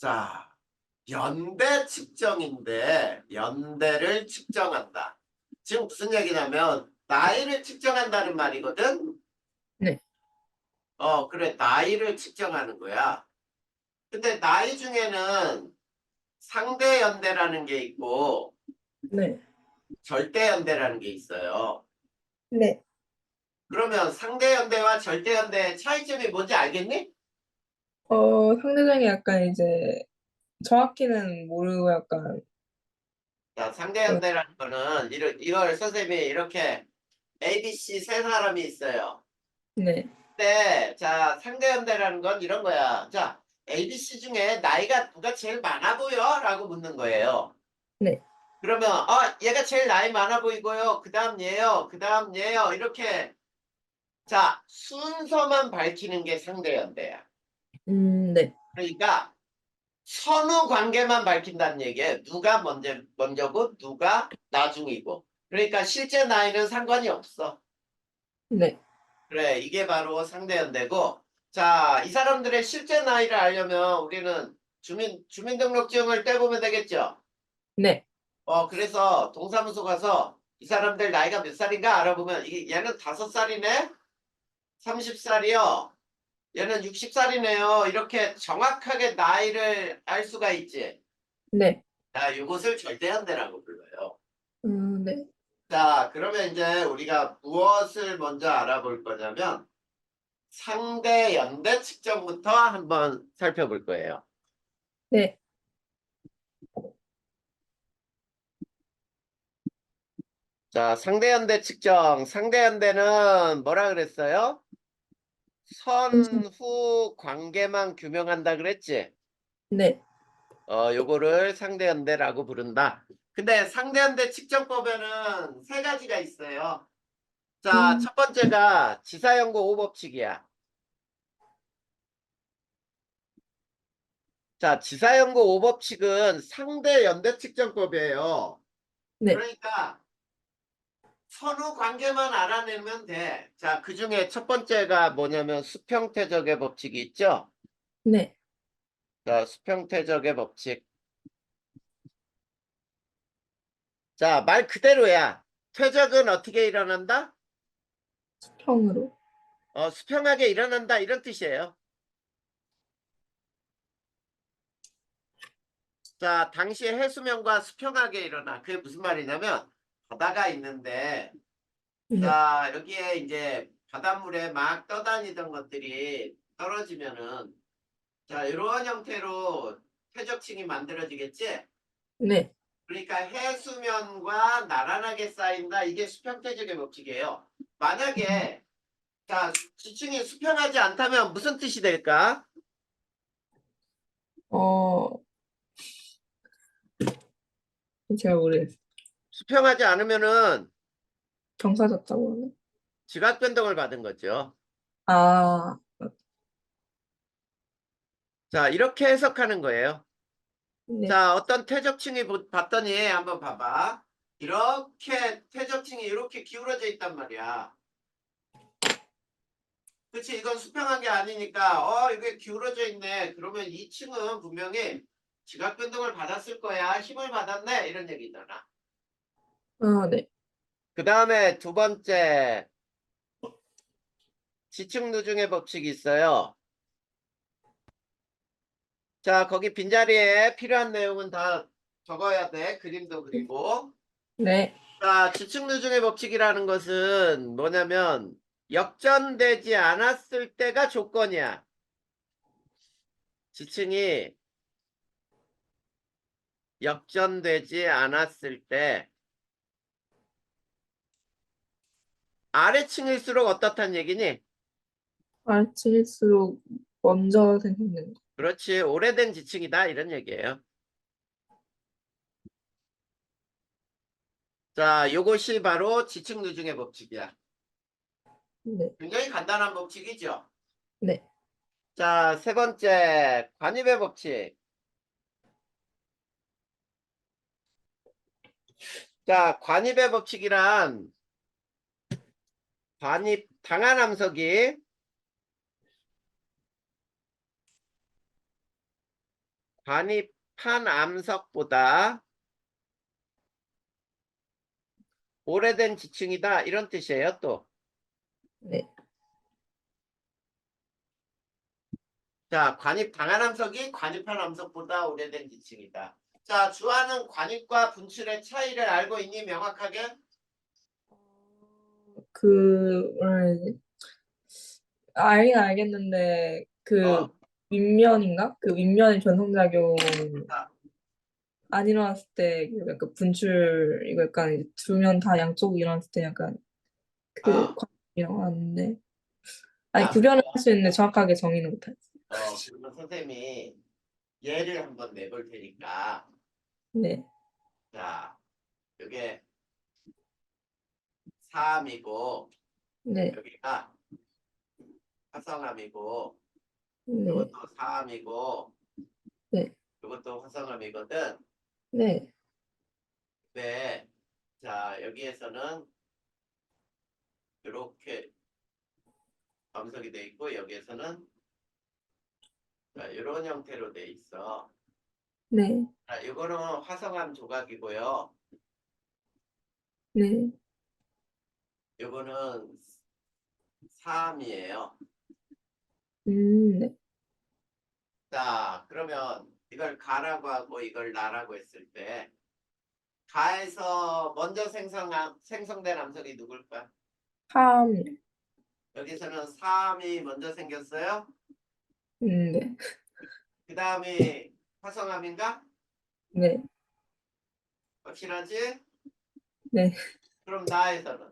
자, 연대 측정인데 연대를 측정한다. 지금 무슨 얘기냐면 나이를 측정한다는 말이거든. 네, 그래, 나이를 측정하는 거야. 근데 나이 중에는 상대 연대라는 게 있고 네, 절대 연대라는 게 있어요. 네. 그러면 상대 연대와 절대 연대의 차이점이 뭔지 알겠니? 상대적인 약간 이제 정확히는 모르고 약간, 자, 상대 그, 연대라는 거는 이걸 선생님이 이렇게 ABC 세 사람이 있어요. 네, 네, 자, 상대연대라는 건 이런 거야. 자, ABC 중에 나이가 누가 제일 많아 보여? 라고 묻는 거예요. 네. 그러면, 얘가 제일 나이 많아 보이고요. 그 다음 얘요. 그 다음 얘요. 이렇게, 자, 순서만 밝히는 게 상대연대야. 네, 그러니까, 선후 관계만 밝힌다는 얘기예요. 누가 먼저고, 누가 나중이고. 그러니까 실제 나이는 상관이 없어. 네. 그래, 이게 바로 상대연대고, 자, 이 사람들의 실제 나이를 알려면 우리는 주민등록증을 떼보면 되겠죠? 네. 그래서 동사무소 가서 이 사람들 나이가 몇 살인가 알아보면, 얘는 5살이네? 30살이요? 얘는 60살이네요. 이렇게 정확하게 나이를 알 수가 있지. 네. 자, 이것을 절대연대라고 불러요. 네. 자, 그러면 이제 우리가 무엇을 먼저 알아볼 거냐면, 상대 연대 측정부터 한번 살펴볼 거예요. 네. 자, 상대 연대 측정. 상대 연대는 뭐라 그랬어요? 순서. 선후 관계만 규명한다 그랬지? 네. 요거를 상대 연대라고 부른다. 근데 상대 연대 측정법에는 세 가지가 있어요. 자, 음, 첫 번째가 지사연고 5법칙이야. 자, 지사연고 5법칙은 상대 연대 측정법이에요. 네. 그러니까 선후 관계만 알아내면 돼. 자, 그 중에 첫 번째가 뭐냐면 수평태적의 법칙이 있죠? 네. 자, 수평태적의 법칙. 자, 말 그대로야. 퇴적은 어떻게 일어난다? 수평으로. 수평하게 일어난다. 이런 뜻이에요. 자, 당시의 해수면과 수평하게 일어나. 그게 무슨 말이냐면, 바다가 있는데, 네. 자, 여기에 이제 바닷물에 막 떠다니던 것들이 떨어지면은, 자, 이런 형태로 퇴적층이 만들어지겠지? 네. 그러니까 해수면과 나란하게 쌓인다. 이게 수평태적의 법칙이에요. 만약에 자 지층이 수평하지 않다면 무슨 뜻이 될까? 어, 제가 모르겠어요. 수평하지 않으면은 경사졌다고 하나? 지각 변동을 받은 거죠. 아, 자 이렇게 해석하는 거예요. 네. 자 어떤 퇴적층이 봤더니 한번 봐봐. 이렇게 퇴적층이 이렇게 기울어져 있단 말이야. 그치 이건 수평한 게 아니니까 이게 기울어져 있네. 그러면 이 층은 분명히 지각 변동을 받았을 거야. 힘을 받았네. 이런 얘기잖아. 네. 그 다음에 두 번째 지층누중의 법칙이 있어요. 자 거기 빈자리에 필요한 내용은 다 적어야 돼. 그림도 그리고. 네. 자 지층누중의 법칙이라는 것은 뭐냐면 역전되지 않았을 때가 조건이야. 지층이 역전되지 않았을 때 아래층일수록 어떻단 얘기니? 아래층일수록 먼저 생기는 거. 그렇지. 오래된 지층이다. 이런 얘기예요. 자, 요것이 바로 지층누중의 법칙이야. 네. 굉장히 간단한 법칙이죠. 네. 자, 세 번째, 관입의 법칙. 자, 관입의 법칙이란 관입, 당한함석이 관입한 암석보다 오래된 지층이다 이런 뜻이에요. 또 네. 자, 관입당한 암석이 관입한 암석보다 오래된 지층이다. 자, 주하는 관입과 분출의 차이를 알고 있니? 명확하게? 뭐라 해야 되지? 알긴 알겠는데, 그, 어. 윗면인가? 그 윗면의 전성작용 자, 안 일어났을 때, 약간 분출, 이거 약간 이제 두 면 다 양쪽 일어났을 때 약간 그, 어. 관이라고 하는데, 아니, 자, 구별을 할 수 있는데 정확하게 정의는 못하겠어요. 그러면 선생님이 예를 한번 내볼 테니까. 네, 자, 이게 3이고, 네, 여기가 화성암이고, 네, 이것도 3이고, 네, 이것도 화성암이거든. 네, 네. 자, 여기에서는 이렇게 암석이 돼 있고, 여기에서는 자, 이런 형태로 돼 있어. 네, 자, 이거는 화성암 조각이고요. 네, 이거는 3이에요. 네. 자, 그러면 이걸 가라고 하고 이걸 나라고 했을 때 가에서 먼저 생성된 암석이 누굴까? 3, 여기서는 3이 먼저 생겼어요. 네, 그 다음이 화성암인가? 네, 확실하지? 네. 그럼 나에서는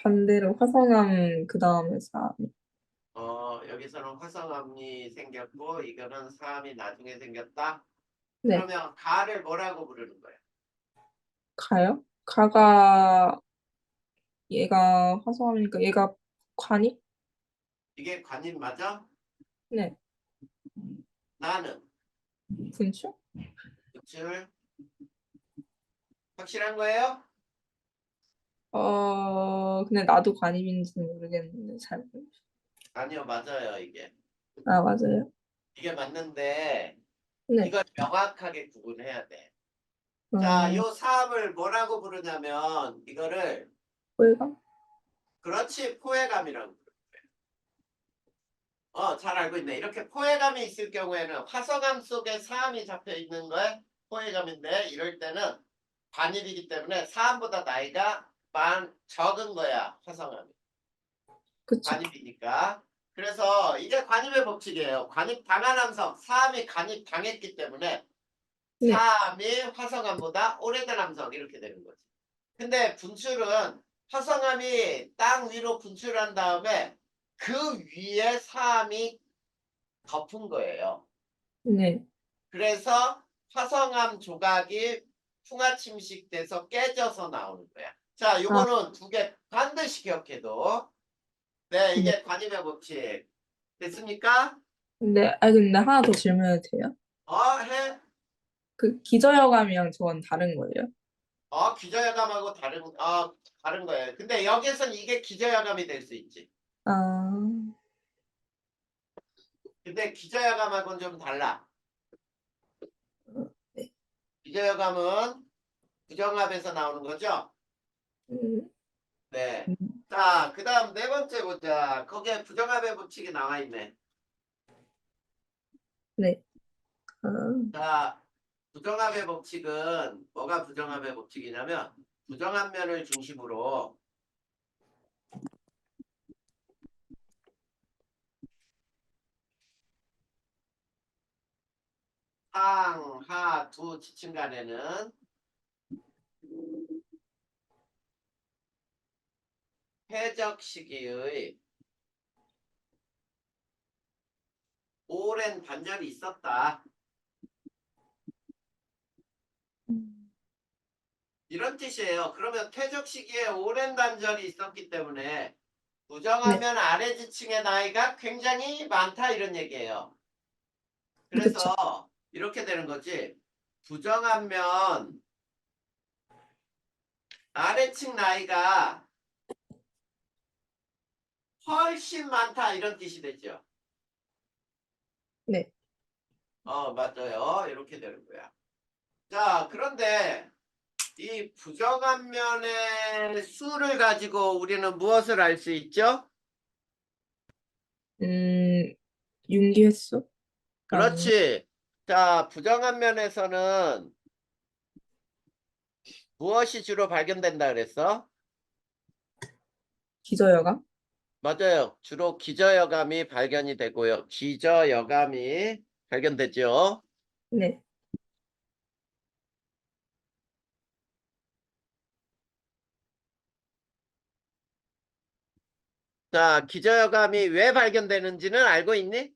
반대로 화성암 그 다음에 4, 여기서는 화성암이 생겼고 이거는 3이 나중에 생겼다. 네, 그러면 가를 뭐라고 부르는 거야? 가요? 가가 얘가 화성암이니까 얘가 관이? 이게 관인 맞아? 네, 나는 분출? 구출 확실한 거예요? 근데 나도 관입인지는 모르겠는데 잘 모르겠어요. 아니요, 맞아요, 이게. 아, 맞아요? 이게 맞는데 네, 이걸 명확하게 구분해야 돼. 자, 어, 요 사업을 뭐라고 부르냐면 이거를 호일감? 그렇지 포획감이라고 부르. 잘 알고 있네. 이렇게 포획감이 있을 경우에는 화성암 속에 사암이 잡혀 있는 거에 포획감인데 이럴 때는 반일이기 때문에 사암보다 나이가 적은 거야, 화성암이. 그쵸? 관입이니까. 그래서 이게 관입의 법칙이에요. 관입 당한 함석, 사암이 관입 당했기 때문에 네, 사암이 화성암보다 오래된 함석 이렇게 되는 거지. 근데 분출은 화성암이 땅 위로 분출한 다음에 그 위에 사암이 덮은 거예요. 네. 그래서 화성암 조각이 풍화 침식돼서 깨져서 나오는 거야. 자, 아, 요거는 두 개 반드시 기억해도. 네, 네. 이게 관입의 법칙. 됐습니까? 근데 하나 더 질문해도 돼요? 해. 그 기저여감이랑 저건 다른 거예요? 기저야감하고 다른 거예요. 근데 여기선 이게 기저야감이 될 수 있지. 아, 근데 기저야감하고는 좀 달라. 네. 기저야감은 부정합에서 나오는 거죠? 음, 네. 음, 자, 그 다음 네 번째 보자. 거기에 부정합의 법칙이 나와 있네. 네. 아, 자, 부정합의 법칙은 뭐가 부정합의 법칙이냐면 부정한 면을 중심으로 상, 하 두 지층 간에는 회적 시기의 오랜 단절이 있었다. 음, 이런 뜻이에요. 그러면 퇴적 시기에 오랜 단절이 있었기 때문에 네. 부정하면 아래 지층의 나이가 굉장히 많다 이런 얘기예요. 그쵸. 그래서 이렇게 되는 거지. 부정하면 아래층 나이가 훨씬 많다 이런 뜻이 되죠. 네. 맞아요. 이렇게 되는 거야. 자, 그런데 이 부정함면의 수를 가지고 우리는 무엇을 알 수 있죠? 음, 윤기 횟수? 아니면 그렇지. 자, 부정함면에서는 무엇이 주로 발견된다 그랬어? 기저여감? 맞아요. 주로 기저여감이 발견이 되고요. 기저여감이 발견되죠. 네. 자, 기저여감이 왜 발견되는지는 알고 있니?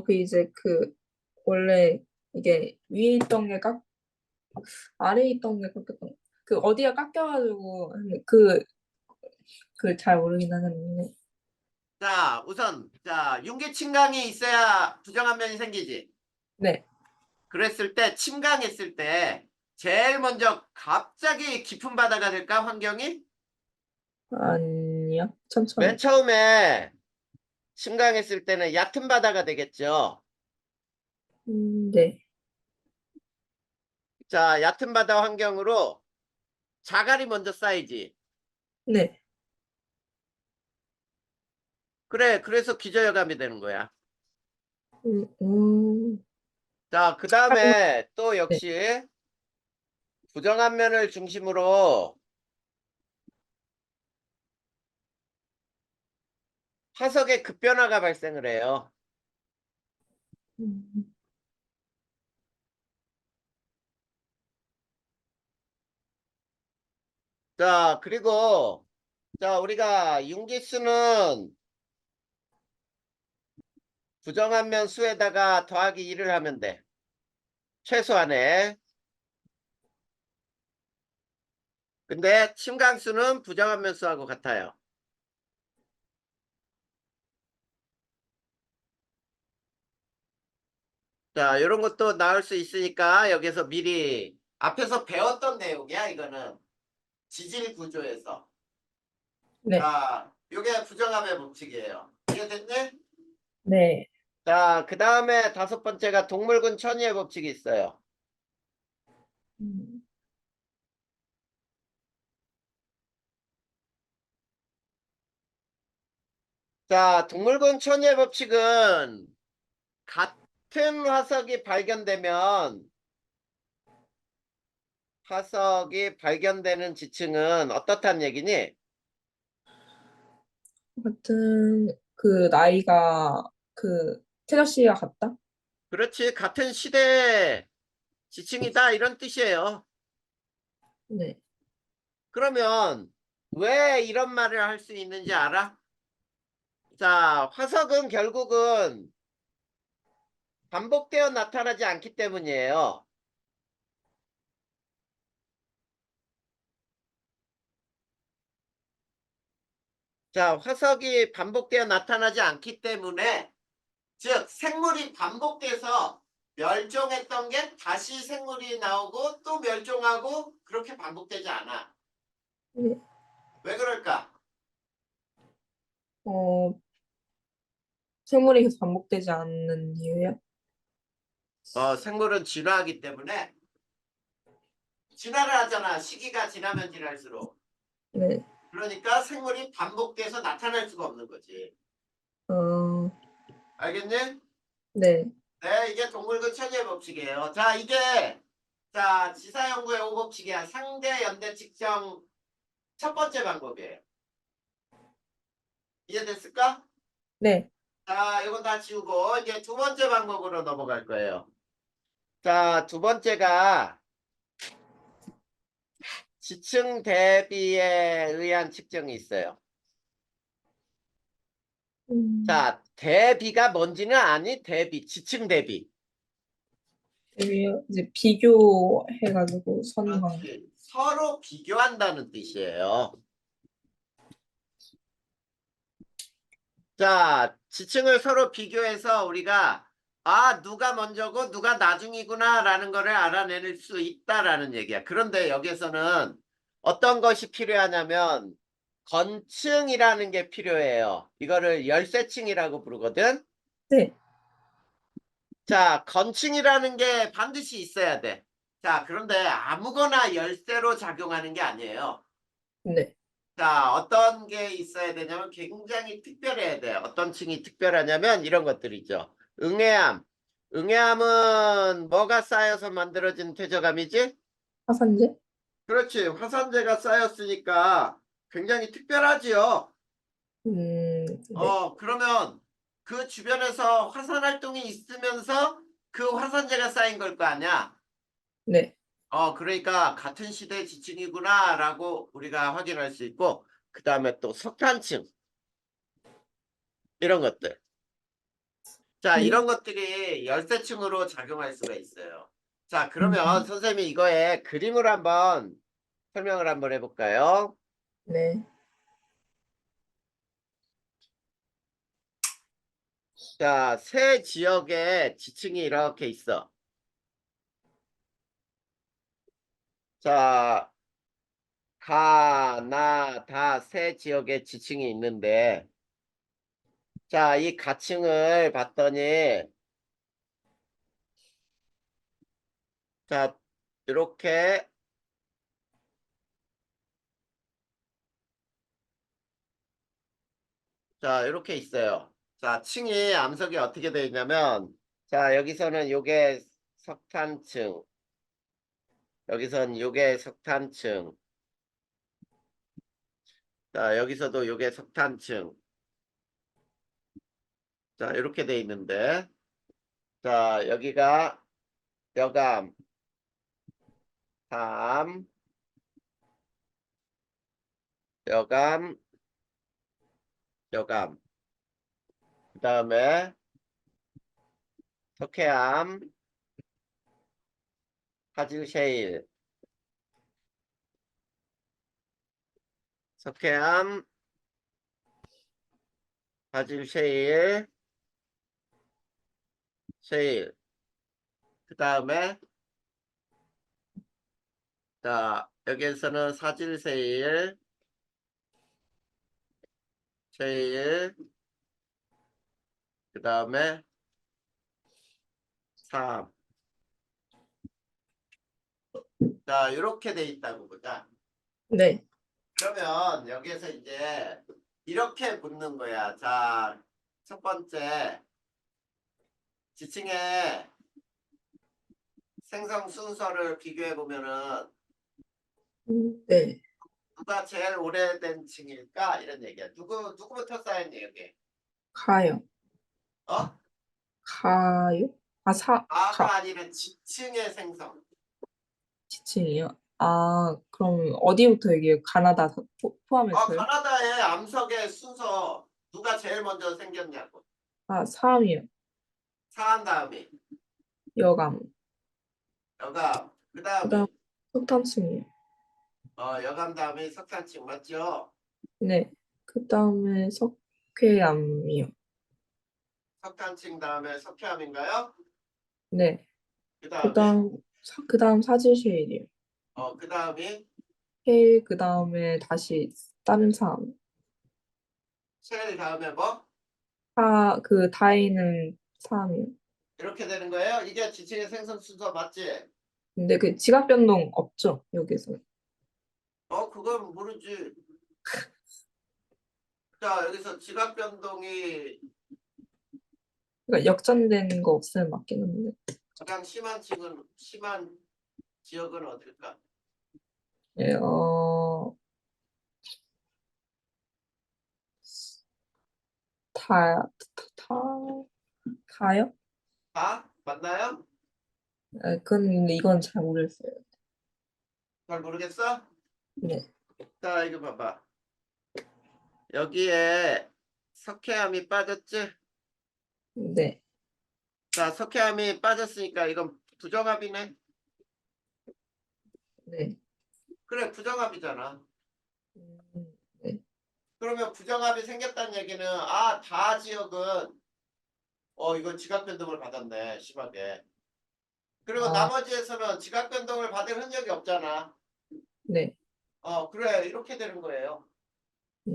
그 이제 그 원래 이게 위에 있던 게 아래에 있던 게 깎였던 그 어디가 깎여가지고 그 잘 모르긴 하는데 자, 우선 윤기침강이 있어야 부정함면이 생기지. 네. 그랬을 때 침강했을 때 제일 먼저 갑자기 깊은 바다가 될까 환경이? 아니요. 맨 천천히. 처음에 침강했을 때는 얕은 바다가 되겠죠. 네. 자, 얕은 바다 환경으로 자갈이 먼저 쌓이지. 네. 그래, 그래서 기저여감이 되는 거야. 음, 음, 자, 그 하고, 다음에 또 네. 역시 부정함면을 중심으로 화석의 급변화가 발생을 해요. 음, 자, 그리고 우리가 윤기수는 부정함면 수에다가 더하기 1을 하면 돼. 최소한에. 근데 침강수는 부정함면 수하고 같아요. 자, 이런 것도 나올 수 있으니까 여기서 미리 앞에서 배웠던 내용이야, 이거는. 지질 구조에서. 네. 자, 요게 부정함의 법칙이에요. 이해됐니? 네. 자, 그 다음에 다섯 번째가 동물군 천위의 법칙이 있어요. 음, 자, 동물군 천위의 법칙은 같은 화석이 발견되면 화석이 발견되는 지층은 어떻단 얘기니? 같은 그 나이가 그 태저 씨와 같다? 그렇지, 같은 시대 지층이다 이런 뜻이에요. 네. 그러면 왜 이런 말을 할 수 있는지 알아? 자, 화석은 결국은 반복되어 나타나지 않기 때문이에요. 자, 화석이 반복되어 나타나지 않기 때문에 즉 생물이 반복돼서 멸종했던 게 다시 생물이 나오고 또 멸종하고 그렇게 반복되지 않아. 네. 왜 그럴까? 어, 생물이 계속 반복되지 않는 이유요? 생물은 진화하기 때문에 진화를 하잖아. 시기가 지나면 지날수록. 네. 그러니까 생물이 반복돼서 나타날 수가 없는 거지. 어, 알겠니? 네. 네, 이게 동물군 천의 법칙이에요. 자, 이게 지사연구의 오법칙이야. 상대 연대 측정 첫 번째 방법이에요. 이해됐을까? 네. 자, 이건 다 지우고 이제 두 번째 방법으로 넘어갈 거예요. 자, 두 번째가 지층 대비에 의한 측정이 있어요. 음, 자, 대비가 뭔지는 아니? 대비, 지층 대비. 여기요? 이제 비교해가지고 선후관. 그렇지. 서로 비교한다는 뜻이에요. 자, 지층을 서로 비교해서 우리가 누가 먼저고 누가 나중이구나 라는 거를 알아낼 수 있다라는 얘기야. 그런데 여기서는 어떤 것이 필요하냐면 건층이라는 게 필요해요. 이거를 열쇠층이라고 부르거든. 네. 자, 건층이라는 게 반드시 있어야 돼. 자, 그런데 아무거나 열쇠로 작용하는 게 아니에요. 네. 자, 어떤 게 있어야 되냐면 굉장히 특별해야 돼요. 어떤 층이 특별하냐면 이런 것들이죠. 응애암. 응애암은 뭐가 쌓여서 만들어진 퇴적암이지? 화산재? 그렇지. 화산재가 쌓였으니까 굉장히 특별하지요. 네. 그러면 그 주변에서 화산 활동이 있으면서 그 화산재가 쌓인 걸 거 아니야? 네. 그러니까 같은 시대 지층이구나라고 우리가 확인할 수 있고, 그 다음에 또 석탄층, 이런 것들. 자, 네. 이런 것들이 열쇠층으로 작용할 수가 있어요. 자, 그러면 음, 선생님이 이거에 그림을 한번 설명을 한번 해볼까요? 네. 자, 세 지역에 지층이 이렇게 있어. 자, 나, 세 지역에 지층이 있는데, 자, 이 가층을 봤더니, 자, 이렇게, 자, 이렇게 있어요. 자, 층이 암석이 어떻게 되어 있냐면, 자, 여기서는 요게 석탄층, 여기선 요게 석탄층, 자, 여기서도 요게 석탄층, 자, 이렇게 돼 있는데, 자, 여기가 여감, 담, 여감, 여감. 그 다음에 석회암, 화질셰일, 석회암, 화질셰일, 셰일. 그 다음에 자, 여기에서는 사질세일, 셰일, 그 다음에 삼. 자, 이렇게 돼 있다고 보자. 네. 그러면 여기에서 이제 이렇게 묻는 거야. 자, 첫 번째 지층의 생성 순서를 비교해 보면은 네. 누가 제일 오래된 층일까? 이런 얘기야. 누구부터 쌓였니, 여기? 가요. 어? 가요? 아, 아가 아니면 지층의 생성. 지층이요? 아, 그럼 어디부터 얘기해요? 가나다 포함해서요? 가나다의 암석의 순서 누가 제일 먼저 생겼냐고. 아, 사암이요. 상한 다음에 여감. 여감, 그 그다음 다음에 석탄층이요. 여감 다음에 석탄층 맞죠? 네. 그다음에 석회암이요. 석탄층 다음에 석회암인가요? 네. 그 다음에 그다음 사질쉐일이요. 그 다음이 쉐일 그다음에 다시 다른 사암. 쉘 다음에 뭐? 그 다이는 사암이요. 이렇게 되는 거예요? 이게 지층의 생성 순서 맞지? 근데 그 지각 변동 없죠, 여기서. 그건 모르지. 자, 여기서 지각 변동이 그러니까 역전되는 거 없으면 맞긴 한데. 가장 심한 지역은 어딜까? 예, 다, 다, 다요? 다? 맞나요? 이건 잘 모르겠어요. 잘 모르겠어? 네. 자, 이거 봐봐. 여기에 석회암이 빠졌지? 네. 자, 석회암이 빠졌으니까 이건 부정합이네. 네. 그래, 부정합이잖아. 네. 그러면 부정합이 생겼다는 얘기는 다 지역은 이건 지각 변동을 받았네, 심하게. 그리고 아, 나머지에서는 지각 변동을 받을 흔적이 없잖아. 네. 그래, 이렇게 되는 거예요. 네.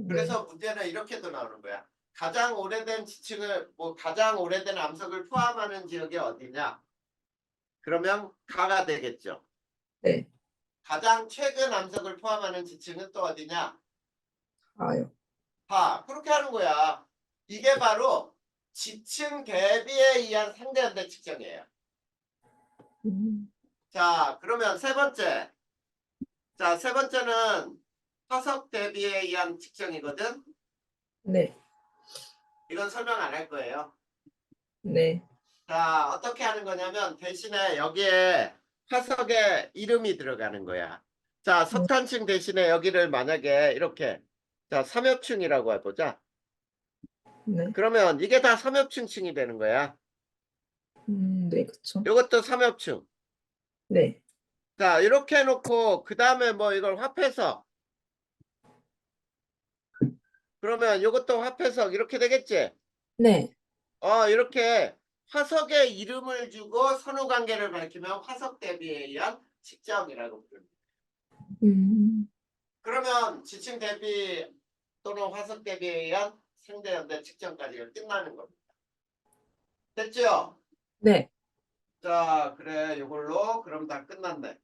그래서 문제는 이렇게도 나오는 거야. 가장 오래된 지층을 뭐 가장 오래된 암석을 포함하는 지역이 어디냐? 그러면 가가 되겠죠. 네. 가장 최근 암석을 포함하는 지층은 또 어디냐? 아요. 가. 그렇게 하는 거야. 이게 바로 지층 대비에 의한 상대연대 측정이에요. 음, 자, 그러면 세 번째. 자, 세 번째는 화석 대비에 의한 측정이거든. 네. 이건 설명 안 할 거예요. 네. 자, 어떻게 하는 거냐면 대신에 여기에 화석의 이름이 들어가는 거야. 자, 석탄층 대신에 여기를 만약에 이렇게 자, 삼엽층이라고 해보자. 네. 그러면 이게 다 삼엽층층이 되는 거야. 네, 그쵸. 이것도 삼엽층. 네. 자, 이렇게 해놓고 그 다음에 뭐 이걸 화폐석. 그러면 이것도 화폐석 이렇게 되겠지? 네. 이렇게 화석의 이름을 주고 선후관계를 밝히면 화석 대비에 의한 측정이라고 부릅니다. 음, 그러면 지층 대비 또는 화석 대비에 의한 상대연대 측정까지가 끝나는 겁니다. 됐죠? 네. 자, 그래, 이걸로 그럼 다 끝났네.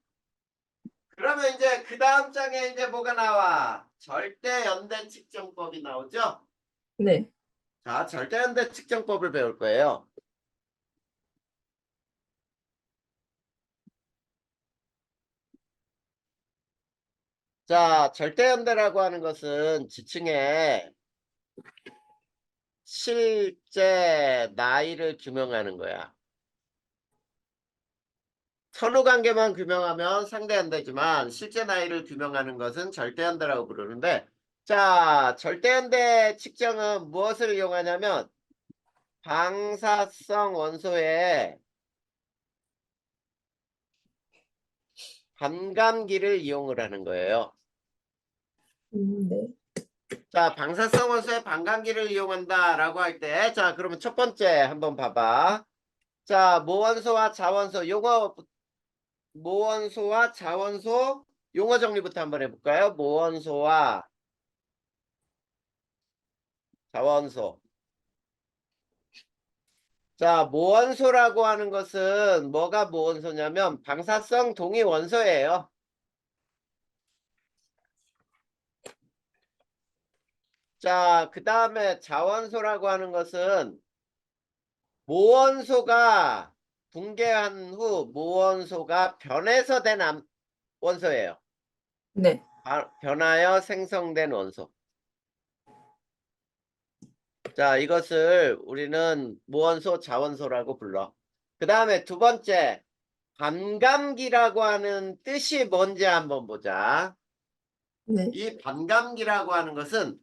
그러면 이제 그 다음 장에 이제 뭐가 나와? 절대연대 측정법이 나오죠? 네. 자, 절대연대 측정법을 배울 거예요. 자, 절대연대라고 하는 것은 지층의 실제 나이를 규명하는 거야. 선후관계만 규명하면 상대연대지만 실제 나이를 규명하는 것은 절대연대라고 부르는데, 자, 절대연대 측정은 무엇을 이용하냐면 방사성 원소의 반감기를 이용을 하는 거예요. 네. 자, 방사성 원소의 반감기를 이용한다라고 할 때, 자, 그러면 첫 번째 한번 봐봐. 자, 모원소와 자원소, 모원소와 자원소 용어 정리부터 한번 해볼까요? 모원소와 자원소. 자, 모원소라고 하는 것은 뭐가 모원소냐면 방사성 동위 원소예요. 자, 그 다음에 자원소라고 하는 것은 모원소가 붕괴한 후 모원소가 변해서 된 원소예요. 네. 변하여 생성된 원소. 자, 이것을 우리는 무원소, 자원소라고 불러. 그 다음에 두 번째, 반감기라고 하는 뜻이 뭔지 한번 보자. 네. 이 반감기라고 하는 것은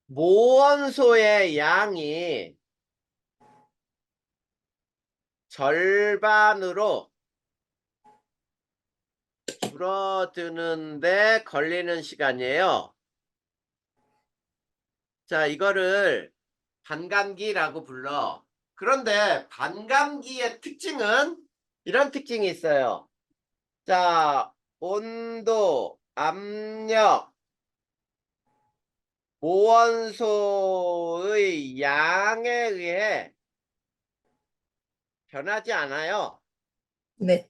무원소의 양이 절반으로 줄어드는데 걸리는 시간이에요. 자, 이거를 반감기라고 불러. 그런데 반감기의 특징은 이런 특징이 있어요. 자, 온도, 압력, 모원소의 양에 의해 변하지 않아요. 네.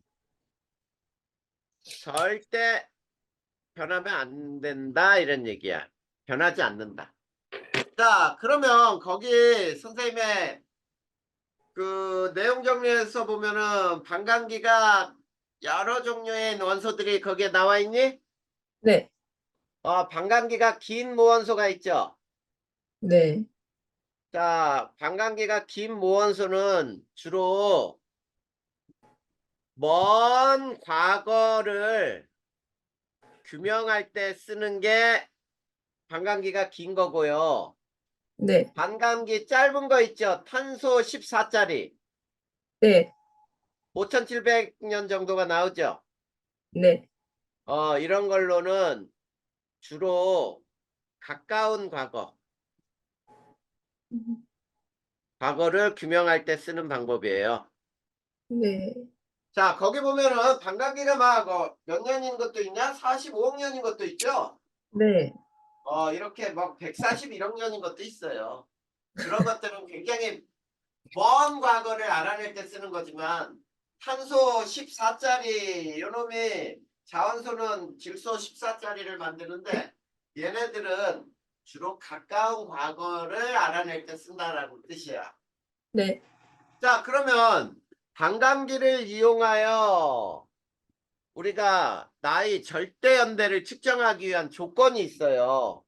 절대 변하면 안 된다 이런 얘기야. 변하지 않는다. 자, 그러면 거기 선생님의 그 내용 정리해서 보면은 반감기가 여러 종류의 원소들이 거기에 나와 있니? 네. 반감기가 긴 모원소가 있죠. 네. 자, 반감기가 긴 모원소는 주로 먼 과거를 규명할 때 쓰는 게 반감기가 긴 거고요. 네. 반감기 짧은 거 있죠. 탄소 14짜리 네. 5700년 정도가 나오죠. 네. 이런 걸로는 주로 가까운 음, 과거를 규명할 때 쓰는 방법이에요. 네. 자, 거기 보면은 반감기가 막 몇 년인 것도 있냐? 45억 년인 것도 있죠. 네. 이렇게 막 141억 년인 것도 있어요. 그런 것들은 굉장히 먼 과거를 알아낼 때 쓰는 거지만 탄소 14짜리 요놈이 자원소는 질소 14짜리를 만드는데 얘네들은 주로 가까운 과거를 알아낼 때 쓴다라고 뜻이야. 네. 자, 그러면 반감기를 이용하여 우리가 나의 절대 연대를 측정하기 위한 조건이 있어요.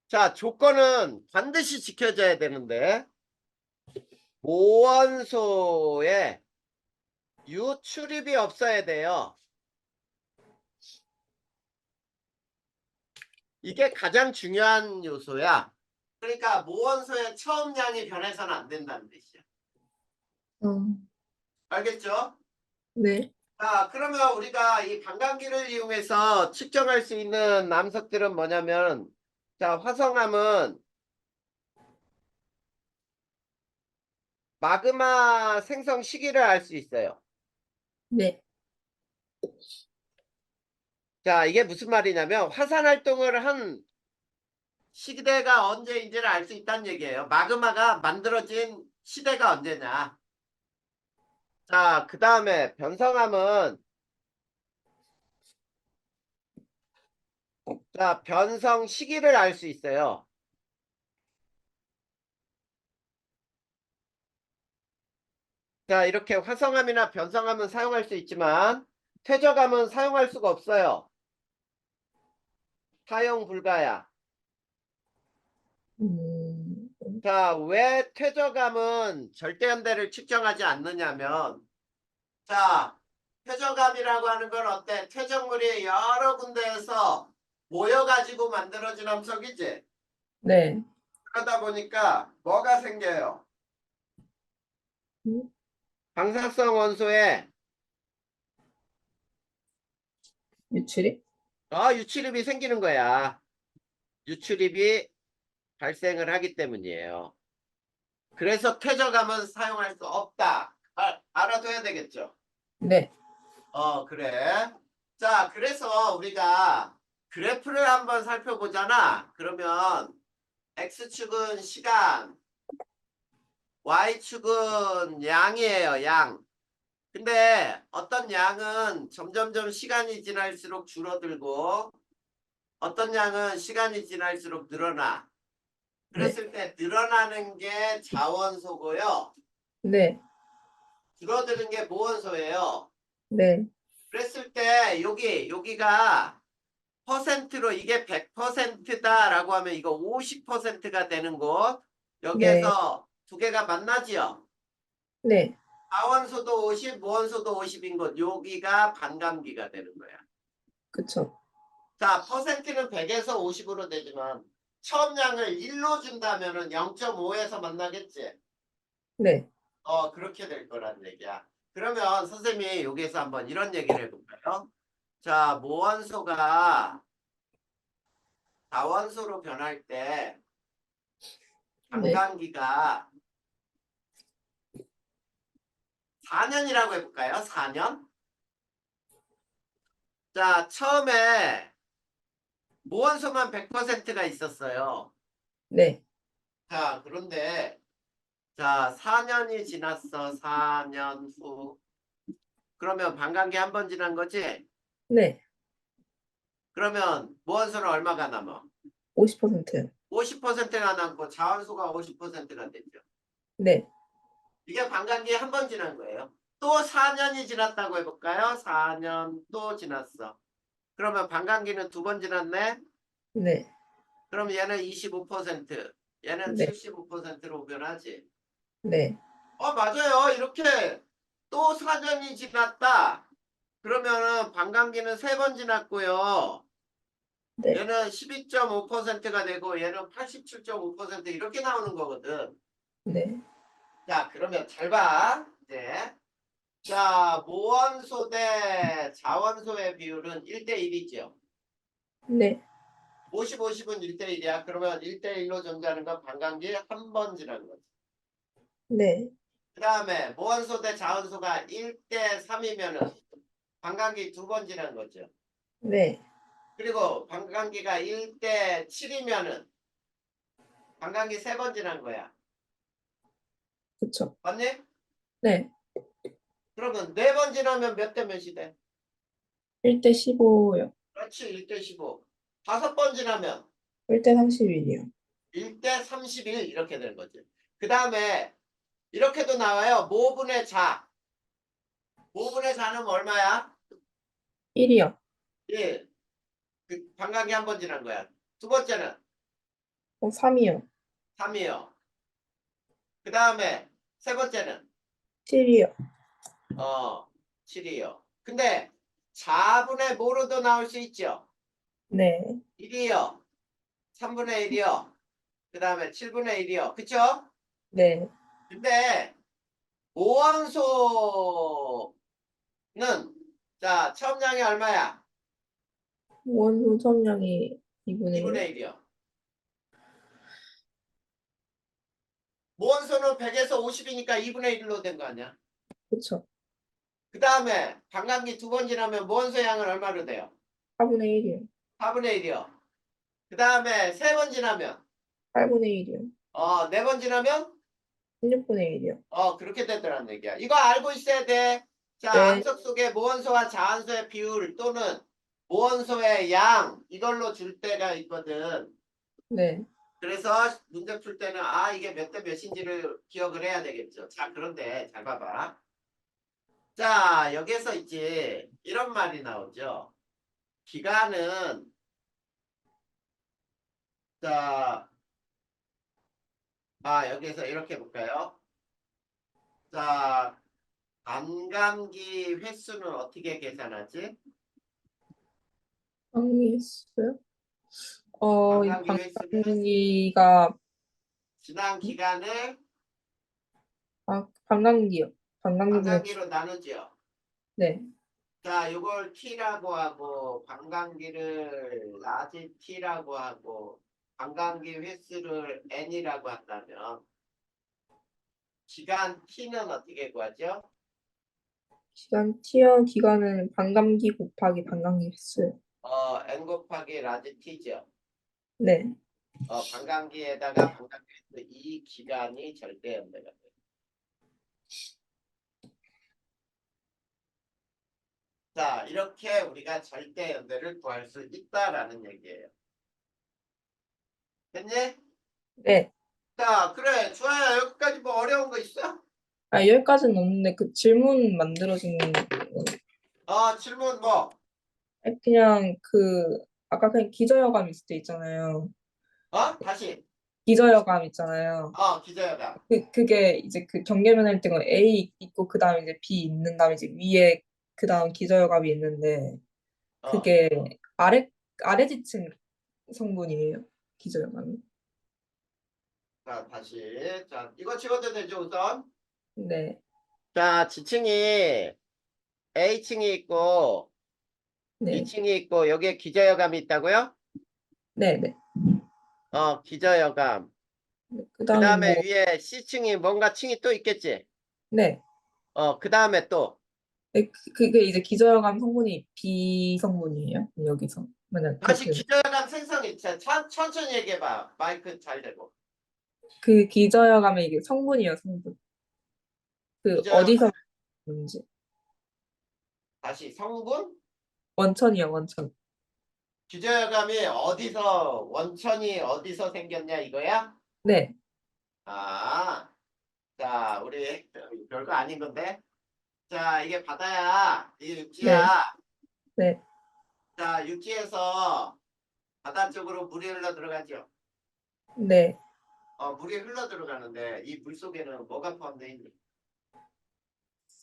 자, 조건은 반드시 지켜져야 되는데 모원소에 유출입이 없어야 돼요. 이게 가장 중요한 요소야. 그러니까 모원소의 처음량이 변해서는 안 된다는 뜻이야. 어, 알겠죠? 네. 자, 그러면 우리가 이 반감기를 이용해서 측정할 수 있는 남석들은 뭐냐면, 자, 화성암은 마그마 생성 시기를 알 수 있어요. 네. 자, 이게 무슨 말이냐면 화산 활동을 한 시대가 언제인지를 알 수 있다는 얘기예요. 마그마가 만들어진 시대가 언제냐. 자, 그 다음에 변성함은 자, 변성 시기를 알 수 있어요. 자, 이렇게 화성함이나 변성함은 사용할 수 있지만 퇴적함은 사용할 수가 없어요. 사용 불가야. 음, 자, 왜 퇴적함은 절대연대를 측정하지 않느냐면, 자, 퇴적함이라고 하는 건 어때? 퇴적물이 여러 군데에서 모여가지고 만들어진 함석이지. 네. 그러다 보니까 뭐가 생겨요? 음, 방사성 원소에 유출이? 유출입이 생기는 거야. 유출입이 발생을 하기 때문이에요. 그래서 퇴적함은 사용할 수 없다. 알아둬야 되겠죠? 네. 그래. 자, 그래서 우리가 그래프를 한번 살펴보잖아. 그러면 X축은 시간, Y축은 양이에요, 양. 근데 어떤 양은 점점점 시간이 지날수록 줄어들고 어떤 양은 시간이 지날수록 늘어나. 네. 그랬을 때 늘어나는 게 자원소고요. 네. 줄어드는 게 모원소예요. 네. 그랬을 때 여기가 퍼센트로 이게 100%다라고 하면 이거 50%가 되는 곳 네. 여기에서 두 개가 만나지요. 네. 하원소도 50, 무원소도 50인 곳 여기가 반감기가 되는 거야. 그쵸. 자, 퍼센트는 100에서 50으로 되지만 처음량을 1로 준다면은 0.5에서 만나겠지. 네. 그렇게 될 거란 얘기야. 그러면 선생님이 여기에서 한번 이런 얘기를 해볼까요? 자, 모원소가 다원소로 변할 때 네. 반감기가 4년이라고 해볼까요? 4년? 자, 처음에 모원소만 100%가 있었어요. 네. 자, 그런데 자, 4년이 지났어. 4년 후. 그러면 반감기 한 번 지난 거지? 네. 그러면 모원소는 얼마가 남아? 50%요. 50%가 남고 자원소가 50%가 됐죠. 네. 이게 반감기 한 번 지난 거예요. 또 4년이 지났다고 해볼까요? 4년 또 지났어. 그러면 반감기는 두 번 지났네? 네. 그럼 얘는 25%, 얘는 네. 75%로 변하지. 네. 맞아요. 이렇게 또 4년이 지났다. 그러면은 반감기는 세 번 지났고요. 네. 얘는 12.5%가 되고 얘는 87.5% 이렇게 나오는 거거든. 네. 자, 그러면 잘 봐. 이제. 자, 모원소 대 자원소의 비율은 1대1이죠. 네. 50, 50은 1대1이야. 그러면 1대1로 정지하는 건 반감기 한 번 지난 거지. 네. 그 다음에 모원소 대 자원소가 1대3이면은 반감기 두 번 지난 거죠. 네. 그리고 반감기가 1대7이면은 반감기 3번 지난 거야. 그쵸. 맞니? 네. 그러면 4번 지나면 몇 대 몇이 돼? 1대 15요. 그렇지, 1대 15. 5번 지나면 1대 31이요. 1대 31 이렇게 되는 거지. 그 다음에 이렇게도 나와요. 모분의 자. 모분의 자는 얼마야? 1이요. 1. 그 반감기 1번 지난 거야. 두 번째는 3이요. 3이요. 그 다음에 세 번째는 7이요. 7이요. 근데 4분의 뭐로도 나올 수 있죠. 네. 1이요. 3분의 1이요. 그 다음에 7분의 1이요. 그쵸? 네. 근데 모원소는 자 처음량이 얼마야? 원소 첨량이 2분의 1. 2분의 1이요. 모원소는 100에서 50이니까 2분의 1로 된 거 아니야? 그쵸. 그 다음에 반감기 2번 지나면 모원소 양은 얼마로 돼요? 4분의 1이요. 4분의 1이요. 그 다음에 3번 지나면 8분의 1이요. 4번 지나면 16분의 1이요. 그렇게 되더라는 얘기야. 이거 알고 있어야 돼. 자, 네. 암석 속의 모원소와 자원소의 비율 또는 모원소의 양 이걸로 줄 때가 있거든. 네. 그래서 문제 풀 때는 이게 몇 대 몇인지를 기억을 해야 되겠죠. 자, 그런데 잘 봐봐. 자, 여기에서 이제 이런 말이 나오죠. 기간은 자, 여기에서 이렇게 볼까요? 자, 반감기 횟수는 어떻게 계산하지? 방기했어요? 이 반감기 횟수는 방광기가, 지난 기간을 방광기요. 방광기분의, 반감기로 나누죠. 네. 자, 이걸 T라고 하고 반감기를 라지 T라고 하고 반감기 횟수를 N이라고 한다면 기간 T는 어떻게 구하죠? 시간, 티어 기간은 반감기 곱하기 반감기 횟수요. N 곱하기 라지 T죠. 네. 반감기에다가 반감기 횟수 이 기간이 절대 연대가 돼요. 자, 이렇게 우리가 절대 연대를 구할 수 있다라는 얘기예요. 됐니? 네. 자, 그래. 좋아요. 여기까지 뭐 어려운 거 있어? 여기까지는 없는데 그 질문 만들어진 질문 뭐? 그냥 아까 그냥 기저여감 있을 때 있잖아요. 다시. 기저여감 있잖아요. 기저여감. 그게 이제 그 경계면 할 때는 A 있고 그 다음에 이제 B 있는 다음에 이제 위에 그 다음 기저여감이 있는데 어, 그게 아래 지층 성분이에요. 기저여감이. 자, 다시. 자, 이거 찍어도 되죠, 우선? 네. 자, 지층이 A층이 있고 네. 2층이 있고 여기에 기저여감이 있다고요? 네, 네. 기저여감. 그 그 다음에 다음에 뭐 위에 C층이 뭔가 층이 또 있겠지? 네. 그 다음에 또 그게 이제 기저여감 성분이 B 성분이에요. 여기서 만약 다시 그렇게 기저여감 생성이 천천히 얘기해봐. 마이크 잘 되고. 그 기저여감의 이게 성분이에요, 성분. 기저여감 어디서 뭔지 다시 성분? 원천이요, 원천. 기저여감이 원천이 어디서 생겼냐 이거야? 네, 아, 자, 우리 별거 아닌 건데. 자, 이게 바다야. 이게 네, 육지야. 네, 자, 육지에서 바다 쪽으로 물이 흘러 들어가죠. 네. 물이 흘러 들어가는데 이 물 속에는 뭐가 포함되어 있니?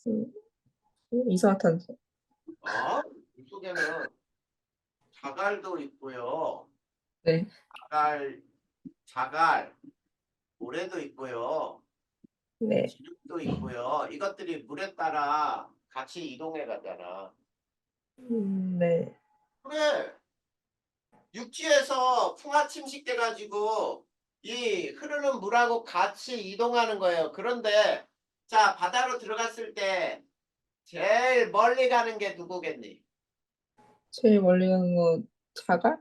음, 이산화탄소. 물 속에는 자갈도 있고요. 네, 자갈, 자갈, 모래도 있고요. 네, 진흙도 있고요. 이것들이 물에 따라 같이 이동해 가잖아. 네. 그래. 육지에서 풍화 침식돼 가지고 이 흐르는 물하고 같이 이동하는 거예요. 그런데 자, 바다로 들어갔을 때 제일 멀리 가는 게 누구겠니? 제일 멀리 가는 거 자갈?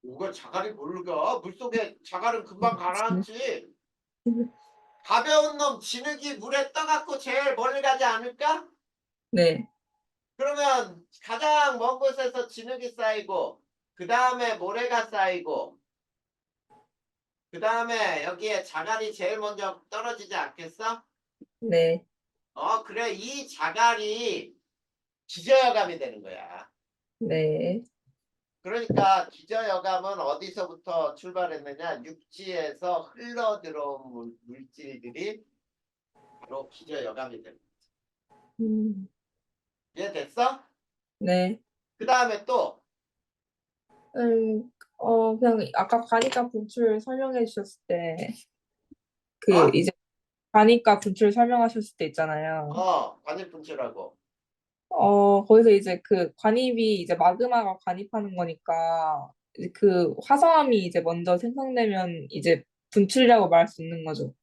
뭐가 자갈이 모르가? 물속에 자갈은 금방 가라앉지. 가벼운 놈 진흙이 물에 떠갖고 제일 멀리 가지 않을까? 네, 그러면 가장 먼 곳에서 진흙이 쌓이고 그 다음에 모래가 쌓이고 그 다음에 여기에 자갈이 제일 먼저 떨어지지 않겠어? 네, 그래. 이 자갈이 기저여감이 되는 거야. 네. 그러니까 기저여감은 어디서부터 출발했느냐? 육지에서 흘러 들어온 물질들이 바로 기저여감이 되는 거야. 음, 이해됐어? 네. 그 다음에 또 그냥 아까 관이과 분출 설명해 주셨을 때, 그 어? 이제 관이과 분출 설명하셨을 때 있잖아요. 관입분출하고 거기서 이제 그 관입이 이제 마그마가 관입하는 거니까 이제 그 화성암이 이제 먼저 생성되면 이제 분출이라고 말할 수 있는 거죠.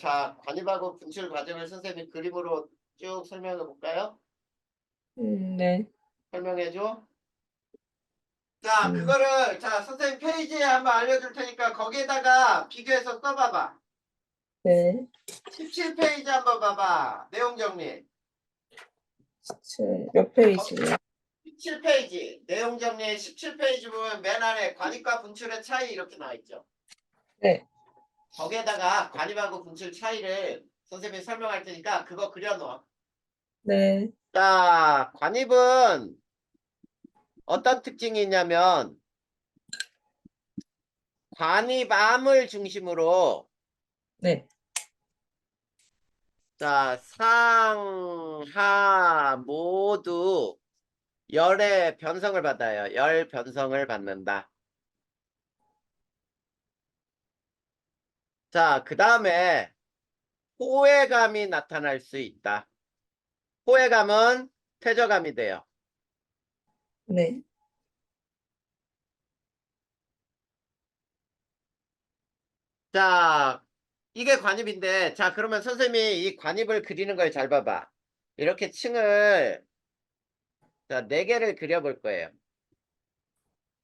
자, 관입하고 분출 과정을 선생님이 그림으로 쭉 설명해 볼까요? 네. 설명해 줘. 자, 음, 자, 선생님 페이지에 한번 알려줄 테니까 거기에다가 비교해서 써봐봐. 네. 17페이지 한번 봐봐. 내용 정리. 몇 페이지예요? 17페이지. 내용 정리 17페이지 보면 맨 아래 관입과 분출의 차이 이렇게 나와 있죠. 네. 거기에다가 관입하고 분출 차이를 선생님이 설명할 테니까 그거 그려놓아. 네. 자, 관입은 어떤 특징이 있냐면 관입암을 중심으로 네. 자, 상하 모두 열의 변성을 받아요. 열 변성을 받는다. 자, 그 다음에 호해감이 나타날 수 있다. 호해감은 퇴적감이 돼요. 네. 자, 이게 관입인데, 자, 그러면 선생님이 이 관입을 그리는 걸 잘 봐봐. 이렇게 층을, 자, 4개를 그려볼 거예요.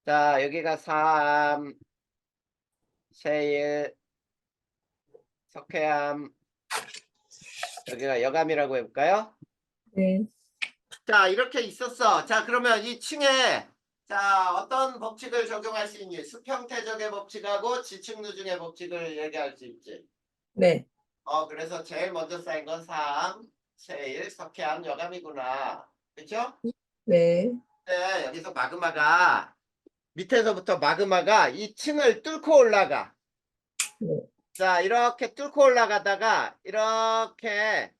자, 여기가 3, 세일, 석회암, 여기가 여감이라고 해볼까요? 네. 자, 이렇게 있었어. 자, 그러면 이 층에, 자, 어떤 법칙을 적용할 수 있니? 수평태적의 법칙하고 지층누중의 법칙을 얘기할 수 있지. 네. 그래서 제일 먼저 쌓인 건 3, 세일, 석회암, 여감이구나. 그쵸? 네. 네, 여기서 마그마가 밑에서부터 마그마가 이 층을 뚫고 올라가. 네. 자, 이렇게 뚫고 올라가다가 이렇게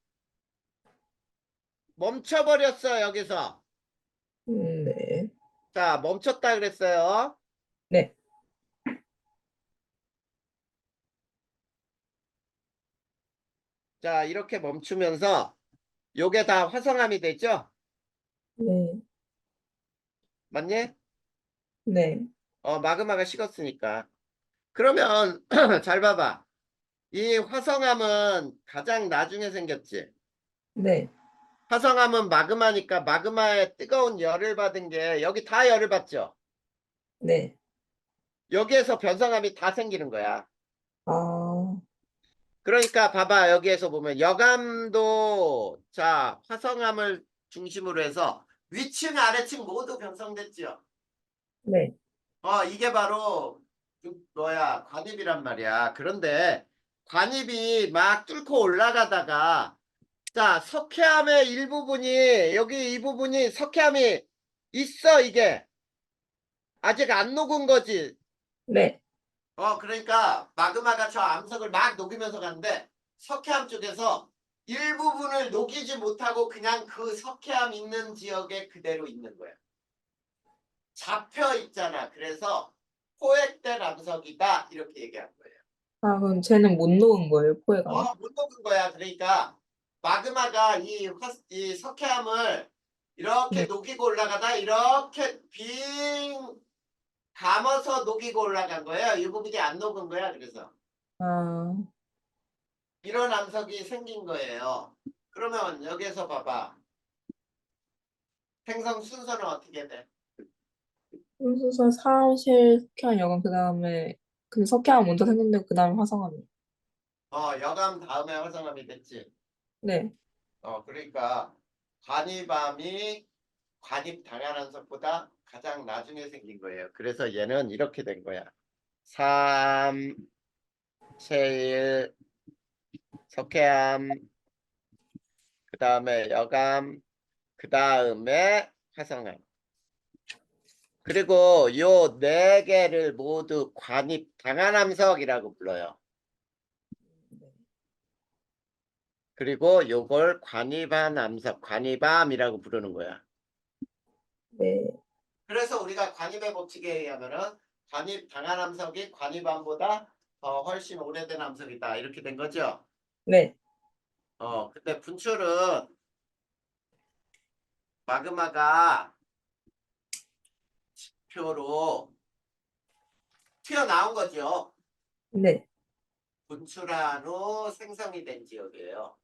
멈춰버렸어, 여기서. 네. 자, 멈췄다 그랬어요. 네. 자, 이렇게 멈추면서 요게 다 화성암이 되죠? 네. 맞니? 네. 마그마가 식었으니까. 그러면 잘 봐봐. 이 화성암은 가장 나중에 생겼지. 네. 화성암은 마그마니까 마그마의 뜨거운 열을 받은 게 여기 다 열을 받죠. 네. 여기에서 변성암이 다 생기는 거야. 아, 그러니까 봐봐. 여기에서 보면 여감도 자 화성암을 중심으로 해서 위층 아래층 모두 변성됐죠. 네. 이게 바로 그 뭐야 관입이란 말이야. 그런데 관입이 막 뚫고 올라가다가 자 석회암의 일부분이 여기 이 부분이 석회암이 있어 이게 아직 안 녹은 거지. 네. 그러니까 마그마가 저 암석을 막 녹이면서 가는데 석회암 쪽에서 일부분을 녹이지 못하고 그냥 그 석회암 있는 지역에 그대로 있는 거야. 잡혀 있잖아. 그래서 포획된 암석이다 이렇게 얘기한 거예요. 아, 그럼 쟤는 못 녹은 거예요, 포획안은? 못 녹은 거야. 그러니까 마그마가 이 석회암을 이렇게 네. 녹이고 올라가다 이렇게 빙 감아서 녹이고 올라간 거예요. 이 부분이 안 녹은 거야. 그래서 아, 이런 암석이 생긴 거예요. 그러면 여기에서 봐봐. 생성 순서는 어떻게 돼? 순서 사실 석회암 여관 그다음에 그 석회암 먼저 생겼는데 그다음에 화성암이. 여감 다음에 화성암이 됐지. 네. 그러니까 관이밤이 관입당한원석보다 가장 나중에 생긴 거예요. 그래서 얘는 이렇게 된 거야. 3, 세일, 석회암, 그 다음에 여감, 그 다음에 화성암. 그리고 요 네 개를 모두 관입당한암석이라고 불러요. 그리고 요걸 관입한암석, 관입암이라고 부르는 거야. 네. 그래서 우리가 관입의 법칙에 의하면은 관입당한암석이 관입암보다 훨씬 오래된 암석이다. 이렇게 된 거죠. 네. 근데 분출은 마그마가 표로 튀어나온 거죠. 네. 분출한 후 생성이 된 지역이에요.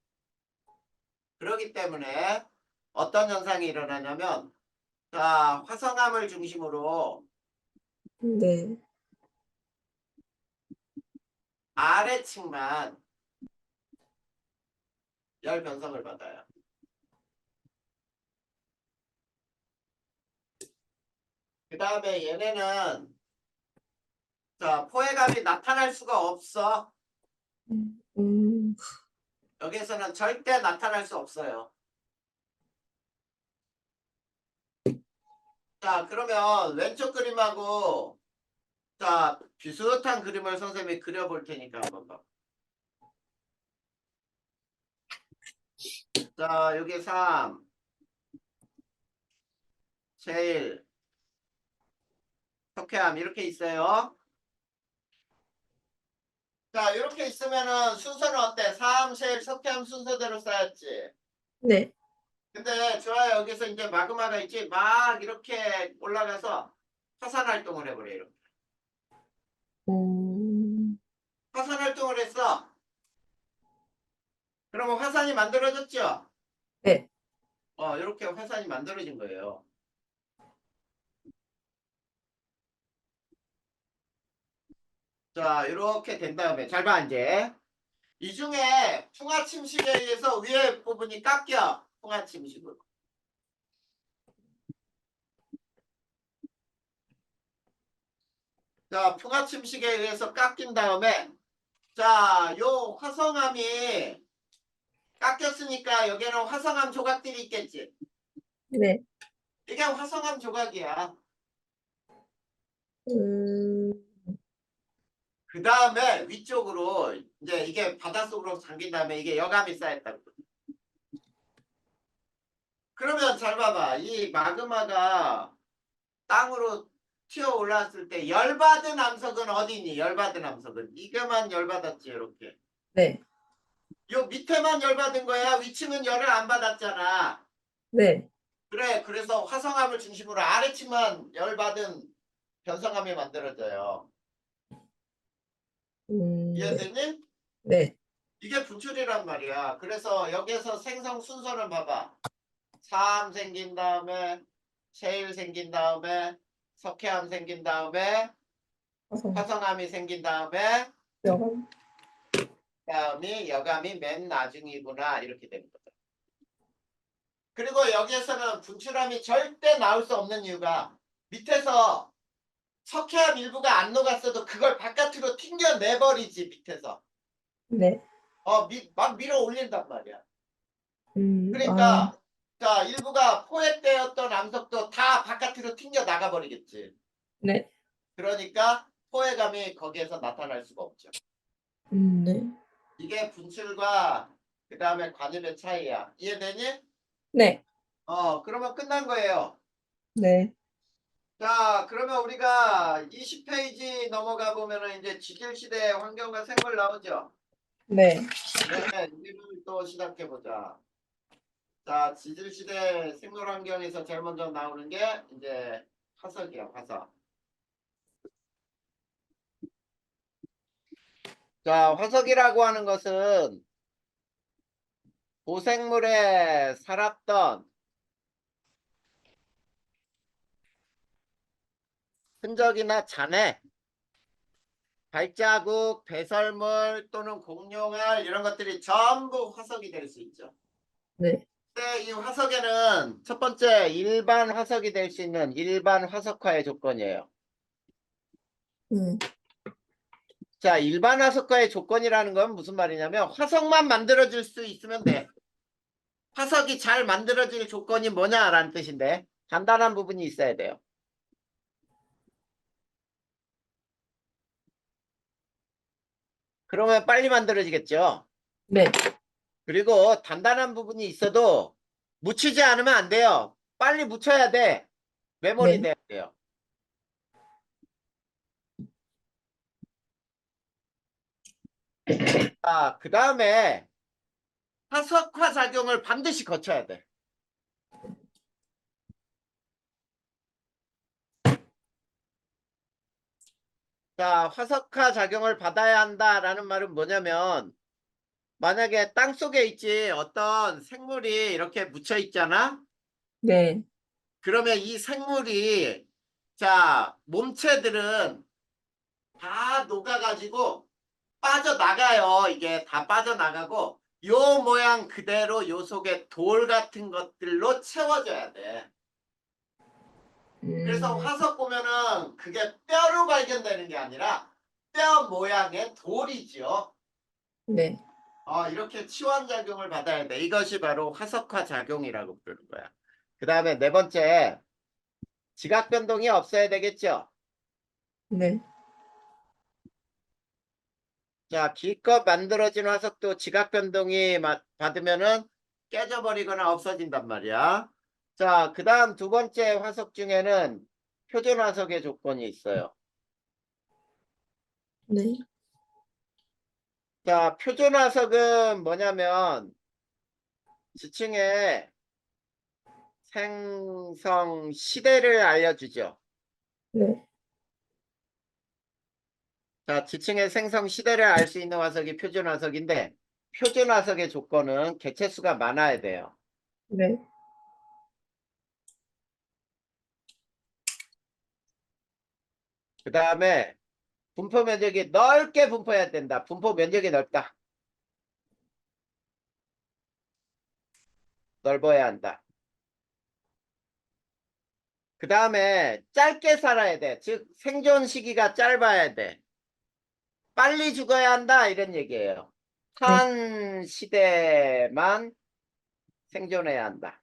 그렇기 때문에 어떤 현상이 일어나냐면, 자, 화성암을 중심으로 네. 아래층만 열 변성을 받아요. 그 다음에 얘네는 자, 포획감이 나타날 수가 없어. 음, 여기에서는 절대 나타날 수 없어요. 자, 그러면 왼쪽 그림하고 자, 비슷한 그림을 선생님이 그려볼 테니까 한번 봐. 자, 여기 3, 제일, 석회암 이렇게 있어요. 자, 이렇게 있으면은 순서는 어때? 3, 제일, 석회암 순서대로 쌓였지. 네. 근데 좋아요. 여기서 이제 마그마가 있지. 막 이렇게 올라가서 화산 활동을 해버려. 이렇게. 음, 화산 활동을 했어. 그러면 화산이 만들어졌죠? 네. 이렇게 화산이 만들어진 거예요. 자, 이렇게 된 다음에 잘 봐, 이제. 이 중에 풍화침식에 의해서 위에 부분이 깎여. 풍화침식으로. 자, 풍화침식에 의해서 깎인 다음에 자, 요 화성암이 깎였으니까 여기에는 화성암 조각들이 있겠지. 네. 이게 화성암 조각이야. 음, 그 다음에 위쪽으로 이제 이게 바닷속으로 잠긴 다음에 이게 여감이 쌓였다고. 그러면 잘 봐봐. 이 마그마가 땅으로 튀어 올라왔을 때 열받은 암석은 어디 있니? 열받은 암석은 이게만 열받았지 이렇게. 네. 요 밑에만 열받은 거야. 위층은 열을 안 받았잖아. 네. 그래. 그래서 화성암을 중심으로 아래층만 열받은 변성암이 만들어져요. 네. 이해되니? 네. 이게 분출이란 말이야. 그래서 여기에서 생성 순서를 봐봐. 3 생긴 다음에 세일 생긴 다음에 석회암 생긴 다음에 화성, 화성암이 생긴 다음에 여관. 다음이 여감이 맨 나중이구나 이렇게 되는 거죠. 그리고 여기에서는 분출함이 절대 나올 수 없는 이유가 밑에서 석회암 일부가 안 녹았어도 그걸 바깥으로 튕겨내버리지 밑에서. 네. 막 밀어 올린단 말이야. 아, 그러니까 자 일부가 포획되었던 암석도 다 바깥으로 튕겨 나가버리겠지. 네. 그러니까 포획감이 거기에서 나타날 수가 없죠. 네. 이게 분출과 그 다음에 관입의 차이야. 이해되니? 네. 그러면 끝난 거예요. 네. 자, 그러면 우리가 20페이지 넘어가 보면은 이제 지질시대 환경과 생물 나오죠? 네. 네, 이제부터 또 시작해 보자. 자, 지질시대 생물 환경에서 제일 먼저 나오는 게 이제 화석이야, 화석. 자, 화석이라고 하는 것은 고생물에 살았던 흔적이나 잔해, 발자국, 배설물 또는 공룡알 이런 것들이 전부 화석이 될 수 있죠. 네. 근데 이 화석에는 첫 번째 일반 화석이 될 수 있는 일반 화석화의 조건이에요. 음. 자, 일반 화석화의 조건이라는 건 무슨 말이냐면 화석만 만들어질 수 있으면 돼. 화석이 잘 만들어질 조건이 뭐냐라는 뜻인데 간단한 부분이 있어야 돼요. 그러면 빨리 만들어지겠죠. 네. 그리고 단단한 부분이 있어도 묻히지 않으면 안 돼요. 빨리 묻혀야 돼. 메모리 네. 돼야 돼요. 아, 그 다음에 화석화 작용을 반드시 거쳐야 돼. 자, 화석화 작용을 받아야 한다라는 말은 뭐냐면 만약에 땅 속에 있지 어떤 생물이 이렇게 묻혀 있잖아. 네. 그러면 이 생물이 자, 몸체들은 다 녹아가지고 빠져나가요. 이게 다 빠져나가고 요 모양 그대로 요 속에 돌 같은 것들로 채워져야 돼. 그래서 화석 보면은 그게 뼈로 발견되는 게 아니라 뼈 모양의 돌이죠. 네. 이렇게 치환작용을 받아야 돼. 이것이 바로 화석화 작용이라고 부르는 거야. 그 다음에 네 번째, 지각 변동이 없어야 되겠죠. 네. 자, 기껏 만들어진 화석도 지각 변동이 받으면은 깨져버리거나 없어진단 말이야. 자, 그 다음 두 번째 화석 중에는 표준 화석의 조건이 있어요. 네. 자, 표준 화석은 뭐냐면 지층의 생성 시대를 알려주죠. 네. 자, 지층의 생성 시대를 알 수 있는 화석이 표준 화석인데 표준 화석의 조건은 개체수가 많아야 돼요. 네. 그 다음에 분포 면적이 넓게 분포해야 된다. 분포 면적이 넓다. 넓어야 한다. 그 다음에 짧게 살아야 돼. 즉 생존 시기가 짧아야 돼. 빨리 죽어야 한다 이런 얘기예요. 네. 한 시대만 생존해야 한다.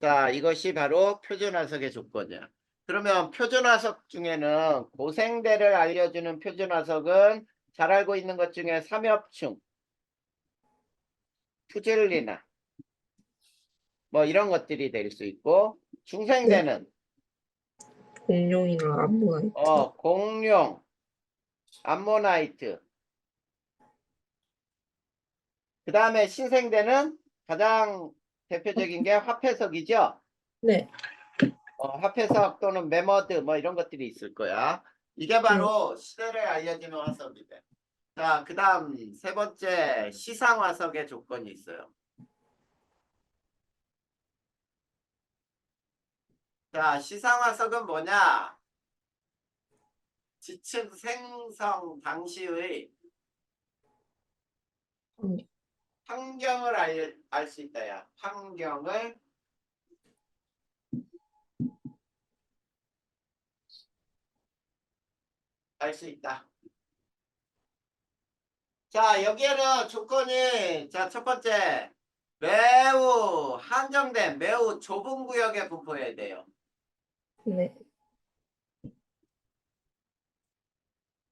자, 이것이 바로 표준화석의 조건이야. 그러면 표준화석 중에는 고생대를 알려주는 표준화석은 잘 알고 있는 것 중에 삼엽충, 푸질리나 뭐 이런 것들이 될 수 있고 네. 중생대는 공룡이나 암모나이트. 공룡, 암모나이트. 그 다음에 신생대는 가장 대표적인 게 화폐석이죠. 네. 화폐석 또는 매머드 뭐 이런 것들이 있을 거야. 이게 네. 바로 시대를 알려주는 화석이 돼. 자, 그 다음 세 번째 시상 화석의 조건이 있어요. 자, 시상 화석은 뭐냐? 지층 생성 당시의 음. 환경을 알 수 있다. 야. 환경을 알 수 있다. 자, 여기에는 조건이 자, 첫 번째 매우 한정된 매우 좁은 구역에 분포해야 돼요. 네.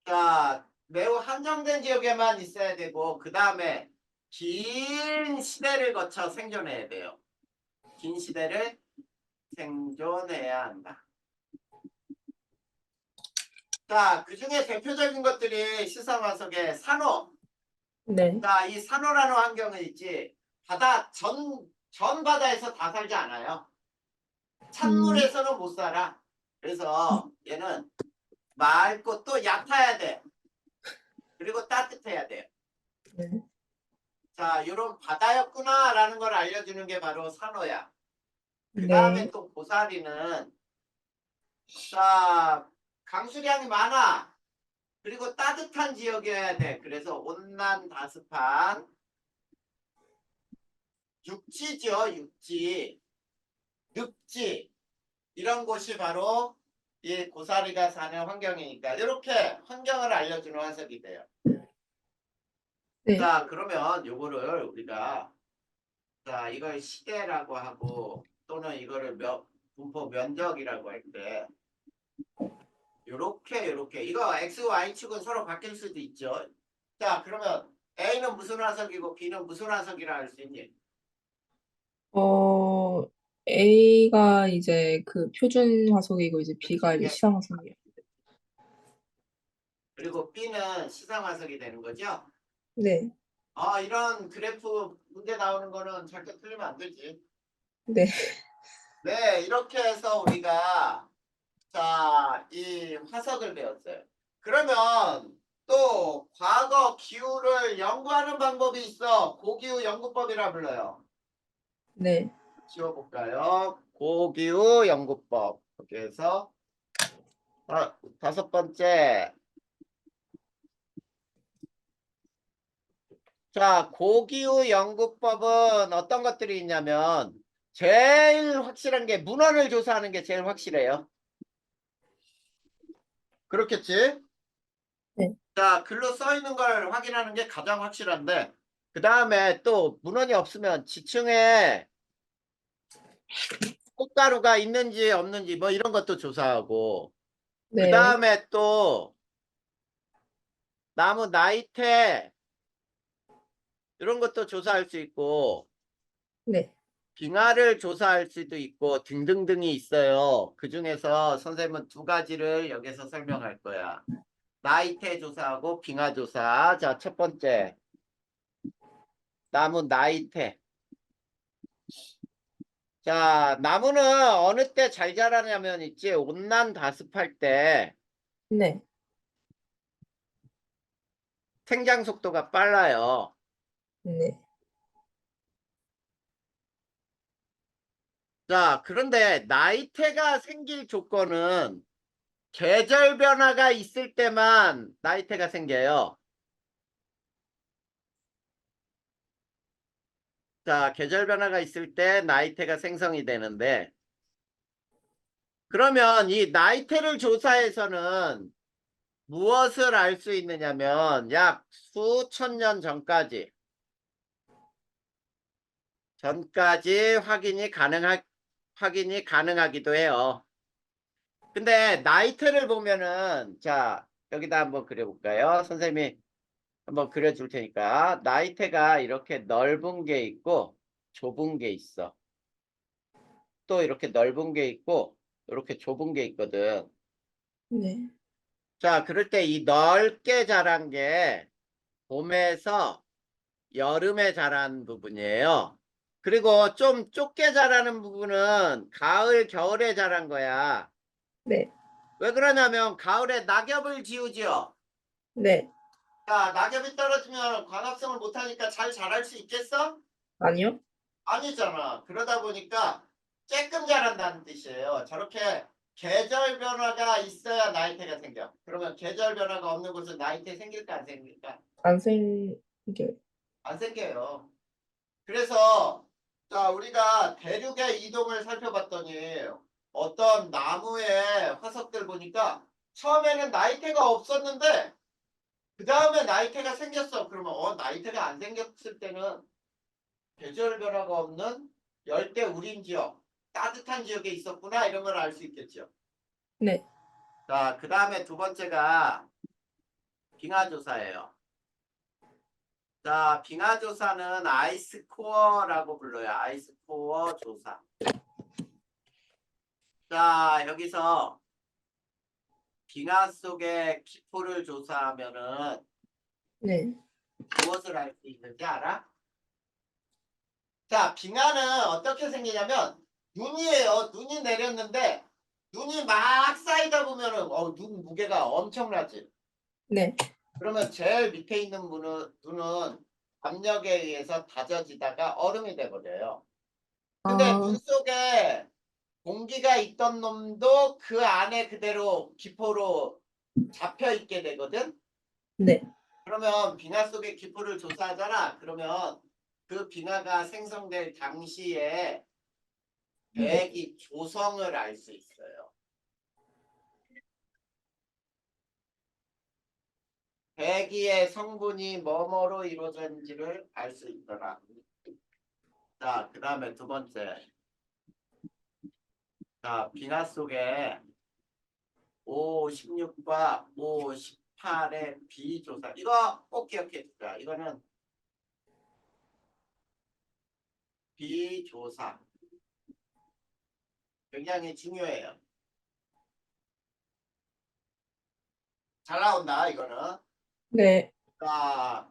자, 매우 한정된 지역에만 있어야 되고 그 다음에 긴 시대를 거쳐 생존해야 돼요. 긴 시대를 생존해야 한다. 자, 그 중에 대표적인 것들이 시상화석의 산호. 네. 자, 이 산호라는 환경은 있지. 바다 전 바다에서 다 살지 않아요. 찬물에서는 못 살아. 그래서 얘는 맑고 또 얕아야 돼. 그리고 따뜻해야 돼요. 네. 자, 이런 바다였구나라는 걸 알려주는 게 바로 산호야. 그 다음에 네. 또 고사리는 자 강수량이 많아. 그리고 따뜻한 지역이어야 돼. 그래서 온난 다습한 육지죠. 육지, 늪지 이런 곳이 바로 이 고사리가 사는 환경이니까 이렇게 환경을 알려주는 화석이 돼요. 네. 자 그러면 요거를 우리가 자 이걸 시계라고 하고 또는 이거를 분포 면적이라고 할 때 요렇게 이거 x, y축은 서로 바뀔 수도 있죠. 자 그러면 A는 무슨 화석이고 B는 무슨 화석이라 할 수 있니? 어, A가 이제 그 표준 화석이고 이제 B가 이제 그치? 시상 화석이에요. 그리고 B는 시상 화석이 되는 거죠. 네. 아 이런 그래프 문제 나오는 거는 절대 틀리면 안 되지. 네. 네 이렇게 해서 우리가 자, 이 화석을 배웠어요. 그러면 또 과거 기후를 연구하는 방법이 있어. 고기후 연구법이라 불러요. 네. 지워볼까요? 고기후 연구법. 여기에서 다섯 번째. 자, 고기후 연구법은 어떤 것들이 있냐면 제일 확실한 게 문헌을 조사하는 게 제일 확실해요. 그렇겠지? 네. 자, 글로 써 있는 걸 확인하는 게 가장 확실한데, 그 다음에 또 문헌이 없으면 지층에 꽃가루가 있는지 없는지 뭐 이런 것도 조사하고, 그 네. 다음에 또 나무 나이테 이런 것도 조사할 수 있고, 네. 빙하를 조사할 수도 있고 등등등이 있어요. 그 중에서 선생님은 두 가지를 여기서 설명할 거야. 나이테 조사하고 빙하 조사. 자, 첫 번째. 나무 나이테. 자, 나무는 어느 때 잘 자라냐면 있지. 온난 다습할 때 네. 생장 속도가 빨라요. 네. 자, 그런데 나이테가 생길 조건은 계절 변화가 있을 때만 나이테가 생겨요. 자, 계절 변화가 있을 때 나이테가 생성이 되는데 그러면 이 나이테를 조사해서는 무엇을 알 수 있느냐면 약 수천 년 전까지 확인이 가능하기도 해요. 근데 나이테를 보면은 자 여기다 한번 그려볼까요? 선생님이 한번 그려줄 테니까 나이테가 이렇게 넓은 게 있고 좁은 게 있어. 또 이렇게 넓은 게 있고 이렇게 좁은 게 있거든. 네. 자 그럴 때 이 넓게 자란 게 봄에서 여름에 자란 부분이에요. 그리고 좀 좁게 자라는 부분은 가을, 겨울에 자란 거야. 네. 왜 그러냐면 가을에 낙엽을 지우지요. 네. 자, 낙엽이 떨어지면 광합성을 못하니까 잘 자랄 수 있겠어? 아니요? 아니잖아. 그러다 보니까 쬐끔 자란다는 뜻이에요. 저렇게 계절 변화가 있어야 나이테가 생겨. 그러면 계절 변화가 없는 곳은 나이테 생길까 안 생길까? 안 생겨요. 안 생겨요. 그래서 자 우리가 대륙의 이동을 살펴봤더니 어떤 나무의 화석들 보니까 처음에는 나이테가 없었는데 그 다음에 나이테가 생겼어. 그러면 나이테가 안 생겼을 때는 계절 변화가 없는 열대 우림 지역, 따뜻한 지역에 있었구나 이런 걸 알 수 있겠죠. 네. 자, 그 다음에 두 번째가 빙하조사예요. 자, 빙하조사는 아이스코어라고 불러요. 아이스코어 조사. 자, 여기서 빙하 속의 기포를 조사하면은 네. 무엇을 알 수 있는지 알아? 자, 빙하는 어떻게 생기냐면 눈이에요. 눈이 내렸는데 눈이 막 쌓이다 보면은 눈 무게가 엄청나지. 네. 그러면 제일 밑에 있는 눈은 압력에 의해서 다져지다가 얼음이 돼 버려요. 근데 아, 물속에 공기가 있던 놈도 그 안에 그대로 기포로 잡혀 있게 되거든. 네. 그러면 빙하 속의 기포를 조사하잖아. 그러면 그 빙하가 생성될 당시에 네. 대기 조성을 알 수 있어요. 대기의 성분이 뭐뭐로 이루어졌는지를 알 수 있더라. 자, 그 다음에 두 번째. 자, 빙하 속에 O16과 O18의 비조사. 이거 꼭 기억해 두자. 이거는 비조사. 굉장히 중요해요. 잘 나온다, 이거는. 네. 자,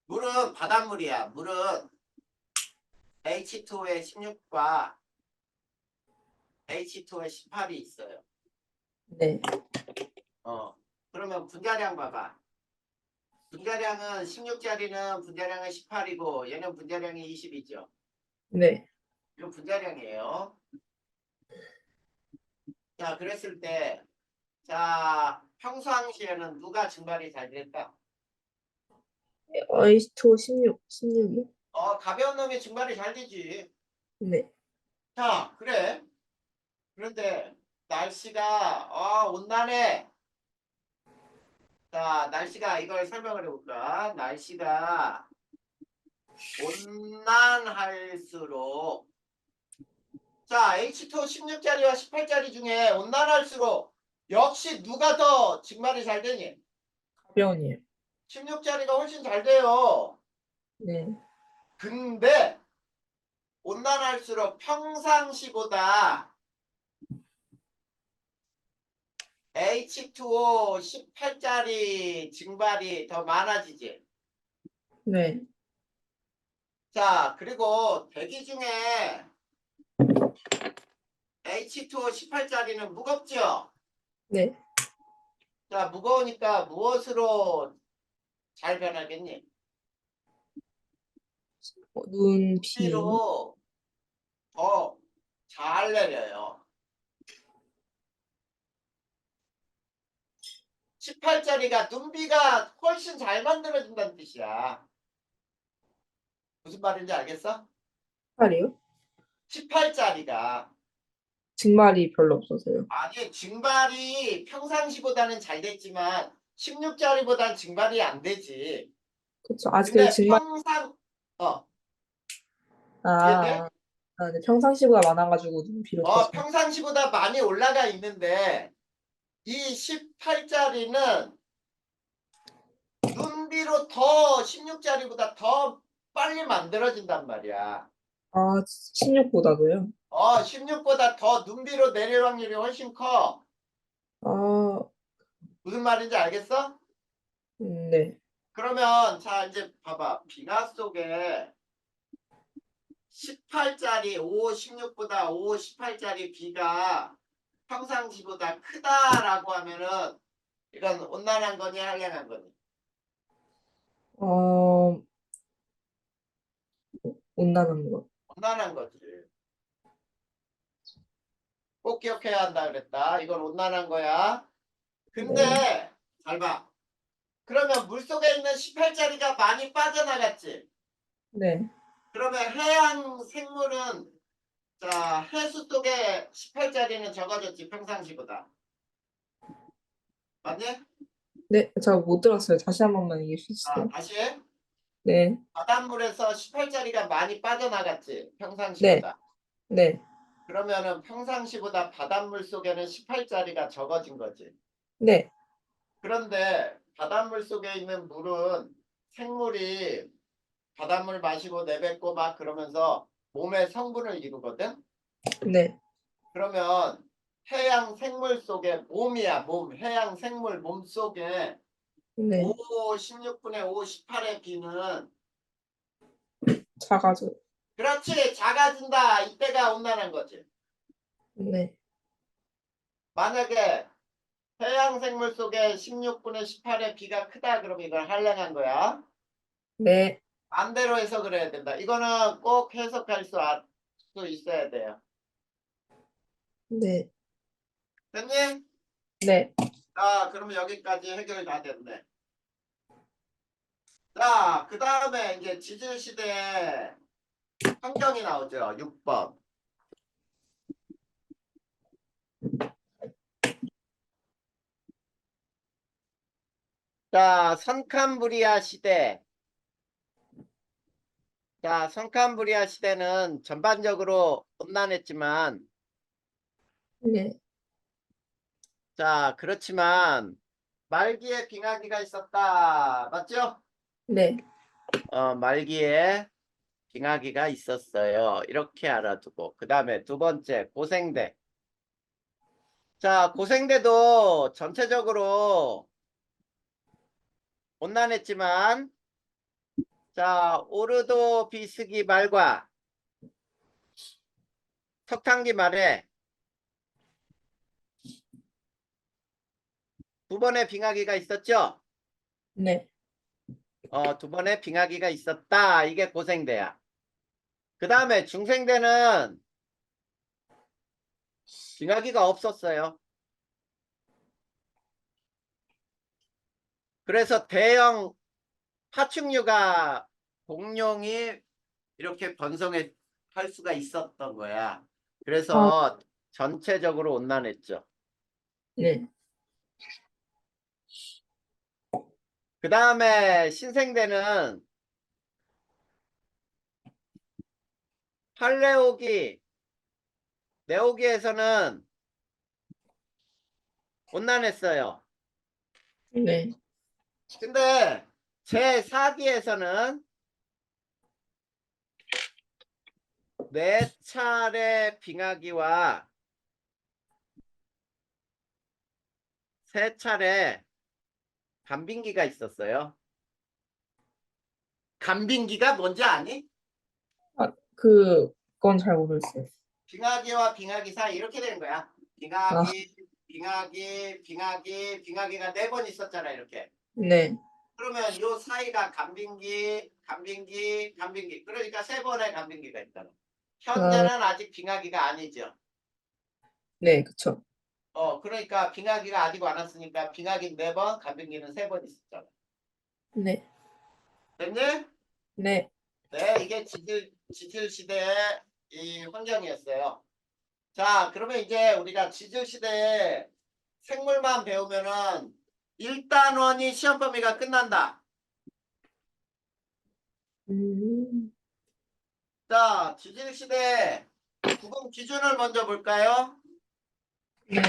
물은 바닷물이야. 물은 H2의 16과 H2의 18이 있어요. 네. 그러면 분자량 봐봐. 분자량은 16짜리는 분자량은 18이고 얘는 분자량이 20이죠. 네. 이건 분자량이에요. 자, 그랬을 때, 자, 평상시에는 누가 증발이 잘 될까? H2O 16이요? 가벼운 놈이 증발이 잘 되지. 네. 자, 그래. 그런데 날씨가 온난해. 자, 날씨가 이걸 설명을 해볼까? 날씨가 온난할수록 자, H2 16짜리와 18짜리 중에 온난할수록 역시 누가 더 증발이 잘 되니? 가벼운이에요. 16짜리가 훨씬 잘 돼요. 네. 근데 온난할수록 평상시보다 H2O 18짜리 증발이 더 많아지지. 네. 자, 그리고 대기 중에 H2O 18짜리는 무겁죠? 네. 자, 무거우니까 무엇으로 잘 변하겠니? 눈, 비. 비로 더 잘 내려요. 18짜리가 눈비가 훨씬 잘 만들어진다는 뜻이야. 무슨 말인지 알겠어? 18이요? 18짜리가 증말이 별로 없어서요. 아니 증발이 평상시보다는 잘 됐지만 16짜리보단 증발이 안 되지. 그쵸. 아직 그 근데 증말, 평상 어 이해돼? 아, 네. 평상시보다 많아가지고 눈, 비로 더 잘. 평상시보다 많이 올라가 있는데 이 18짜리는 눈비로 더 16짜리보다 더 빨리 만들어진단 말이야. 아, 16보다도요? 16보다 더 눈비로 내릴 확률이 훨씬 커. 아, 무슨 말인지 알겠어? 네. 그러면 자 이제 봐봐. 빙하 속에 18짜리 5, 16보다 5, 18짜리 비가 평상시보다 크다라고 하면은 이건 온난한 거니 한량한 거니? 어, 온난한 거. 온난한 거지. 꼭 기억해야 한다 그랬다. 이건 온난한 거야. 네. 근데 잘 봐. 그러면 물속에 있는 18짜리가 많이 빠져나갔지. 네. 그러면 해양 생물은 자 해수 속에 18짜리는 적어졌지 평상시보다. 맞니? 네. 제가 못 들었어요. 다시 한 번만 얘기해 주세요. 다시 해. 네. 바닷물에서 18짜리가 많이 빠져나갔지 네. 평상시보다. 네. 그러면은 평상시보다 바닷물 속에는 18짜리가 적어진 거지. 네. 그런데 바닷물 속에 있는 물은 생물이 바닷물 마시고 내뱉고 막 그러면서 몸의 성분을 이루거든. 네. 그러면 해양 생물 속에 몸이야 몸 해양 생물 몸 속에 네. 5, 16분의 5, 18의 비는 작아져. 그렇지 작아진다. 이때가 온난한 거지. 네. 만약에 해양 생물 속에 16분의 18의 비가 크다 그러면 이걸 한량한 거야. 네. 반대로 해석을 해야 된다. 이거는 꼭 해석할 수 있어야 돼요. 네. 됐니? 네. 자, 그러면 여기까지 해결이 다 됐네. 자, 그 다음에 이제 지질시대 환경이 나오죠. 6번. 자, 선캄브리아 시대. 자, 선캄브리아 시대는 전반적으로 온난했지만, 네. 자, 그렇지만 말기에 빙하기가 있었다. 맞죠? 네. 말기에 빙하기가 있었어요. 이렇게 알아두고. 그 다음에 두 번째, 고생대. 자, 고생대도 전체적으로 온난했지만, 자, 오르도 비스기 말과 석탄기 말에 두 번의 빙하기가 있었죠? 네. 두 번의 빙하기가 있었다. 이게 고생대야. 그 다음에 중생대는 빙하기가 없었어요. 그래서 대형 파충류가 공룡이 이렇게 번성할 수가 있었던 거야. 아, 그래서 전체적으로 온난했죠. 네. 그 다음에 신생대는 팔레오기, 네오기에서는 온난했어요. 네. 근데 제4기에서는 네 차례 빙하기와 세 차례 간빙기가 있었어요. 간빙기가 뭔지 아니? 아, 그건 잘 모르겠어요. 빙하기와 빙하기 사이 이렇게 되는 거야. 아, 빙하기가 네 번 있었잖아, 이렇게. 네. 그러면 요 사이가 간빙기. 그러니까 세 번의 간빙기가 있잖아. 아, 현재는 아직 빙하기가 아니죠. 네, 그쵸. 그러니까 빙하기가 아직 많았으니까 빙하기 네 번, 간빙기는 세 번 있었잖아. 네. 됐니? 네. 네, 이게 지질 시대의 이 환경이었어요. 자, 그러면 이제 우리가 지질 시대에 생물만 배우면은 1단원이 시험 범위가 끝난다. 음, 자, 지질 시대 구분 기준을 먼저 볼까요? 네.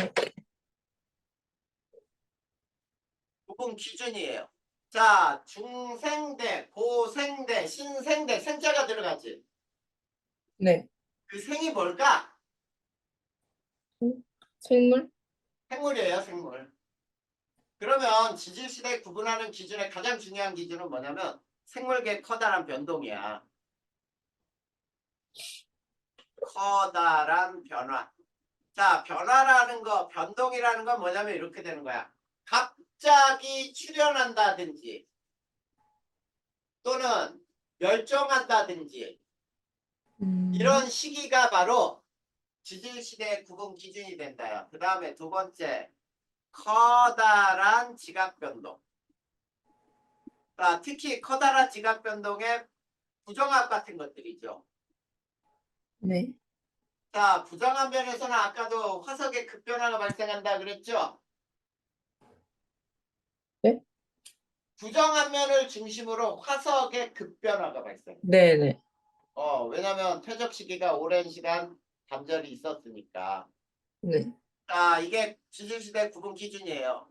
구분 기준이에요. 자, 중생대, 고생대, 신생대, 생자가 들어가지. 네. 그 생이 뭘까? 생물? 생물이에요, 생물. 그러면 지질시대 구분하는 기준의 가장 중요한 기준은 뭐냐면 생물계의 커다란 변동이야. 커다란 변화. 자, 변화라는 거, 변동이라는 건 뭐냐면 이렇게 되는 거야. 갑자기 출현한다든지 또는 멸종한다든지 음, 이런 시기가 바로 지질시대의 구분 기준이 된다요. 그 다음에 두 번째, 커다란 지각변동. 특히 커다란 지각변동의 부정합 같은 것들이죠. 네. 자, 부정한 면에서는 아까도 화석의 급변화가 발생한다 그랬죠? 네? 부정한 면을 중심으로 화석의 급변화가 발생. 네네. 왜냐면 퇴적 시기가 오랜 시간 단절이 있었으니까. 네. 자, 이게 지질시대 구분 기준이에요.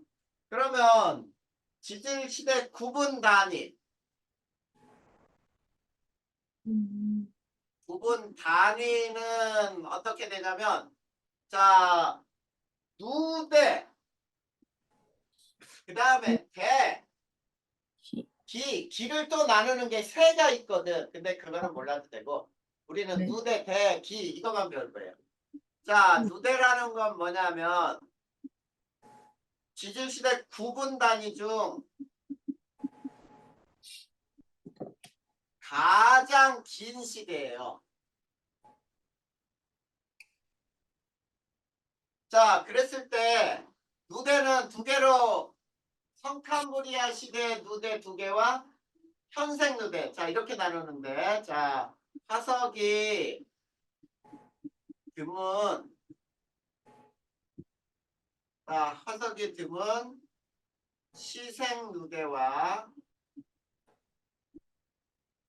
그러면 지질시대 구분 단위, 음, 구분 단위는 어떻게 되냐면, 자, 누대, 그 다음에 대, 기를 또 나누는 게 세가 있거든. 근데 그거는 몰라도 되고, 우리는 네. 누대, 대, 기, 이것만 배울 거예요. 자, 누대라는 건 뭐냐면, 지질시대 구분 단위 중 가장 긴 시대예요. 자, 그랬을 때 누대는 두 개로 성캄브리아 시대 누대 두 개와 현생 누대. 자, 이렇게 나누는데 자, 화석이 드문 화석이 드문 시생 누대와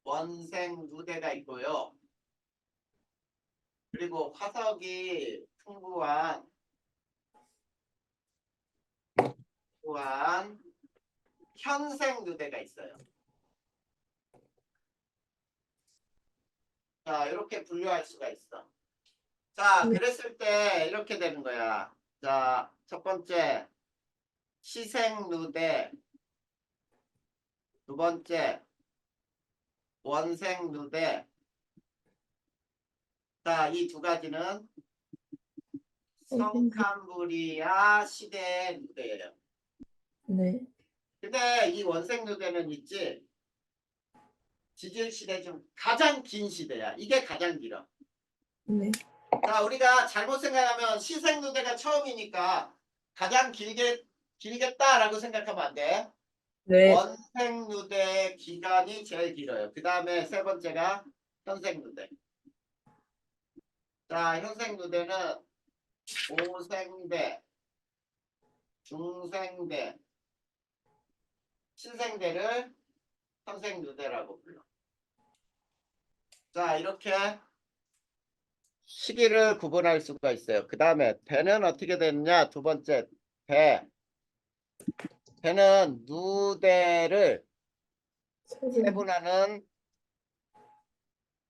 원생 누대가 있고요. 그리고 화석이 풍부한 현생 누대가 있어요. 자, 이렇게 분류할 수가 있어. 자, 네. 그랬을 때 이렇게 되는 거야. 자, 첫 번째 시생 누대, 두 번째 원생 누대. 자, 이 두 가지는 성캄브리아 시대의 누대예요. 네. 근데 이 원생 누대는 있지. 지질 시대 중 가장 긴 시대야. 이게 가장 길어. 네. 자, 우리가 잘못 생각하면 시생 누대가 처음이니까 가장 길겠다라고 생각하면 안 돼. 네. 원생 누대의 기간이 제일 길어요. 그 다음에 세 번째가 현생 누대. 자, 현생 누대는 오생대, 중생대, 신생대를 현생 누대라고 불러. 자, 이렇게 시기를 구분할 수가 있어요. 그 다음에 대는 어떻게 되느냐? 두 번째, 대. 대는 누대를 세분하는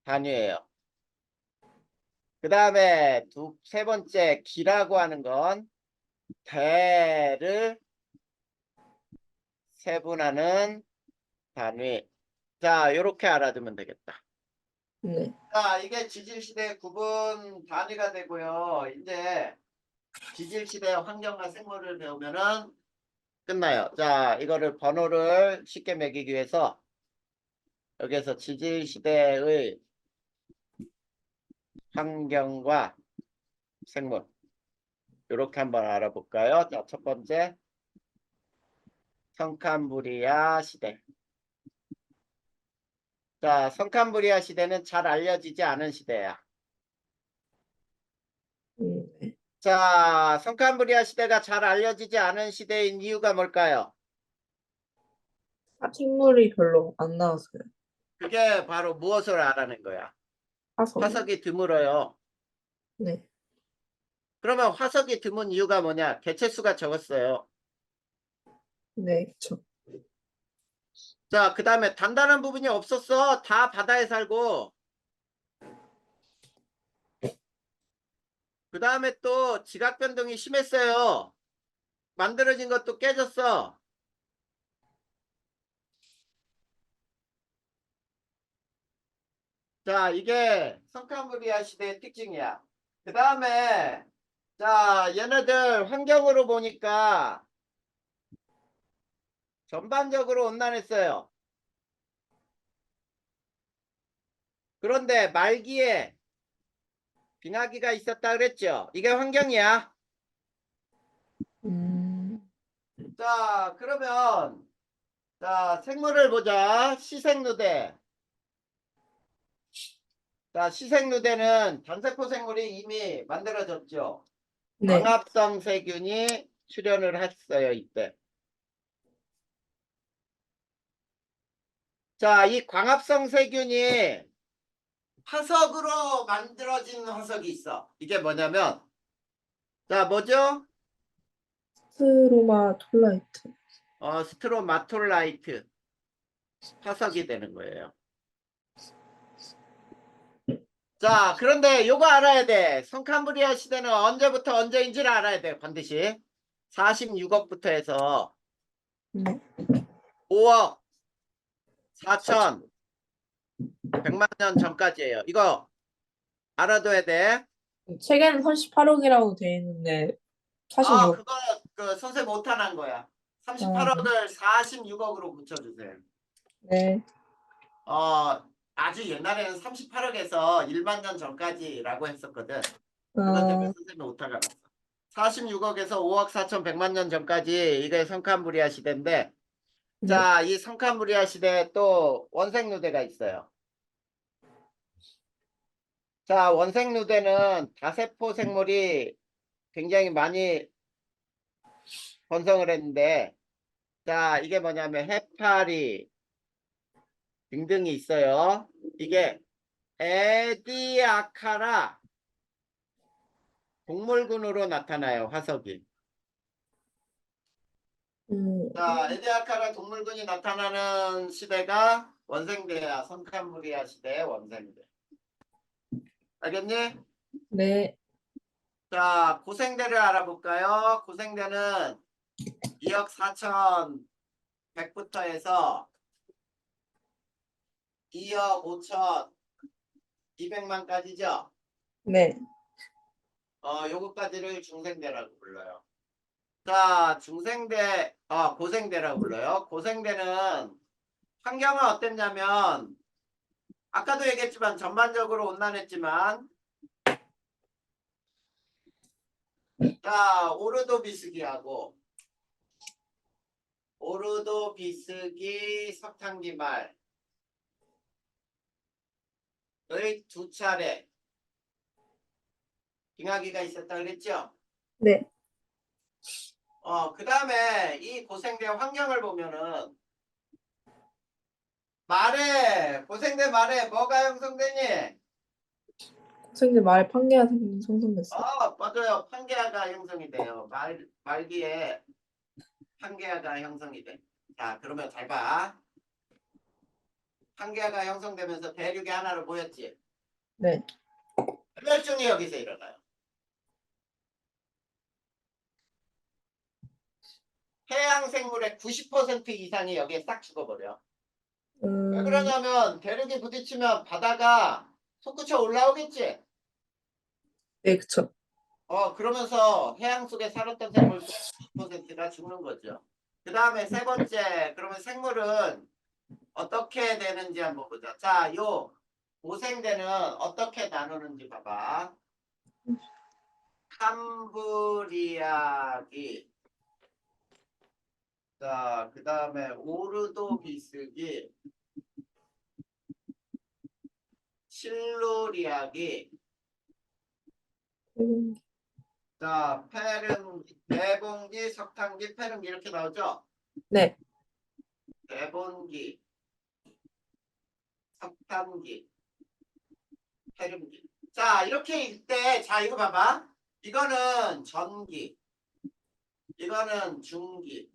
단위예요. 그 다음에 세 번째, 기라고 하는 건 대를 세분하는 단위. 자, 이렇게 알아두면 되겠다. 네. 자, 이게 지질시대 구분 단위가 되고요. 이제 지질시대 환경과 생물을 배우면은 끝나요. 자, 이거를 번호를 쉽게 매기기 위해서 여기에서 지질시대의 환경과 생물 이렇게 한번 알아볼까요? 자, 첫 번째 성캄브리아 시대. 자, 성캄브리아 시대는 잘 알려지지 않은 시대야. 네. 자, 성캄브리아 시대가 잘 알려지지 않은 시대인 이유가 뭘까요? 식물이 별로 안 나왔어요. 그게 바로 무엇을 알아낸 거야? 화석이. 화석이 드물어요. 네. 그러면 화석이 드문 이유가 뭐냐? 개체수가 적었어요. 네. 그쵸. 자, 그 다음에 단단한 부분이 없었어. 다 바다에 살고. 그 다음에 또 지각 변동이 심했어요. 만들어진 것도 깨졌어. 자, 이게 성캄브리아 시대의 특징이야. 그 다음에 자, 얘네들 환경으로 보니까 전반적으로 온난했어요. 그런데 말기에 빙하기가 있었다 그랬죠. 이게 환경이야. 자, 그러면 자, 생물을 보자. 시생누대. 자, 시생누대는 단세포 생물이 이미 만들어졌죠. 네. 광합성 세균이 출현을 했어요, 이때. 자, 이 광합성 세균이 화석으로 만들어진 화석이 있어. 이게 뭐냐면, 자, 뭐죠? 스트로마톨라이트. 스트로마톨라이트 화석이 되는 거예요. 자, 그런데 요거 알아야 돼. 성캄브리아 시대는 언제부터 언제인지를 알아야 돼. 반드시. 46억부터 해서 네. 5억 4천 100만 년 전까지예요. 이거 알아둬야 돼. 책에는 38억이라고 돼 있는데 46억. 그거 그 선생님 못하는 거야. 네. 38억을 46억으로 붙여주세요. 네. 아주 옛날에는 38억에서 1만 년 전까지라고 했었거든. 그것 때문에 어, 선생님이 오타가 났어. 46억에서 5억 4천 100만 년 전까지 이게 성칸무리아 시대인데, 네. 자, 이 성칸무리아 시대에 또 원색누대가 있어요. 자, 원색누대는 다세포 생물이 굉장히 많이 번성을 했는데, 자, 이게 뭐냐면 해파리 등등이 있어요. 이게 에디아카라 동물군으로 나타나요, 화석이. 음, 자, 에디아카라 동물군이 나타나는 시대가 원생대야. 성칸무리아 시대의 원생대. 알겠니? 네. 자, 고생대를 알아볼까요? 고생대는 2억 4천 100부터 해서 2억 5천 2백만까지죠? 네. 요거까지를 중생대라고 불러요. 자, 고생대라고 불러요. 고생대는 환경은 어땠냐면, 아까도 얘기했지만 전반적으로 온난했지만, 자, 오르도 비스기 석탄기 말의 두 차례 빙하기가 있었다 그랬죠? 네. 그 다음에 이 고생대 환경을 보면은 고생대 말에 뭐가 형성되니? 선생님 말에 판계가 생성됐어요. 맞아요. 판게아가 형성이 돼요. 말기에 판게아가 형성이 돼. 자, 그러면 잘 봐. 판게아가 형성되면서 대륙이 하나로 모였지. 네. 멸종이 여기서 일어나요. 해양 생물의 90% 이상이 여기에 싹 죽어버려. 왜 음, 그러냐면 대륙이 부딪히면 바다가 솟구쳐 올라오겠지. 네, 그쵸. 그러면서 해양 속에 살았던 생물 90%가 죽는 거죠. 그 다음에 세 번째, 그러면 생물은 어떻게 되는지 한번 보자. 자, 요 고생대는 어떻게 나누는지 봐봐. 캄브리아기, 자, 그 다음에 오르도비스기, 실루리아기, 음, 자, 대봉기, 석탄기, 페릉기 이렇게 나오죠? 네. 대봉기, 석탄기, 페릉기. 자, 이렇게 읽때, 자, 이거 봐봐. 이거는 전기, 이거는 중기,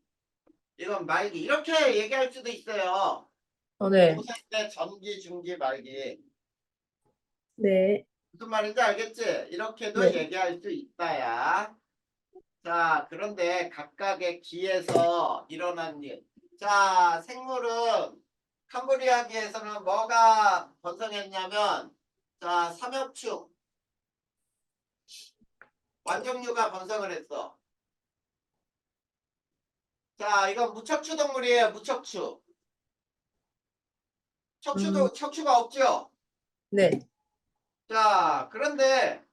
이건 말기. 이렇게 얘기할 수도 있어요. 네. 고생대 전기, 중기, 말기. 네. 무슨 말인지 알겠지? 이렇게도 네. 얘기할 수 있다야. 자, 그런데 각각의 기에서 일어난 일. 자, 생물은 캄보디아기에서는 뭐가 번성했냐면, 자, 삼엽충, 완종류가 번성을 했어. 자, 이건 무척추 동물이에요, 무척추. 음, 척추가 없죠? 네. 자, 그런데,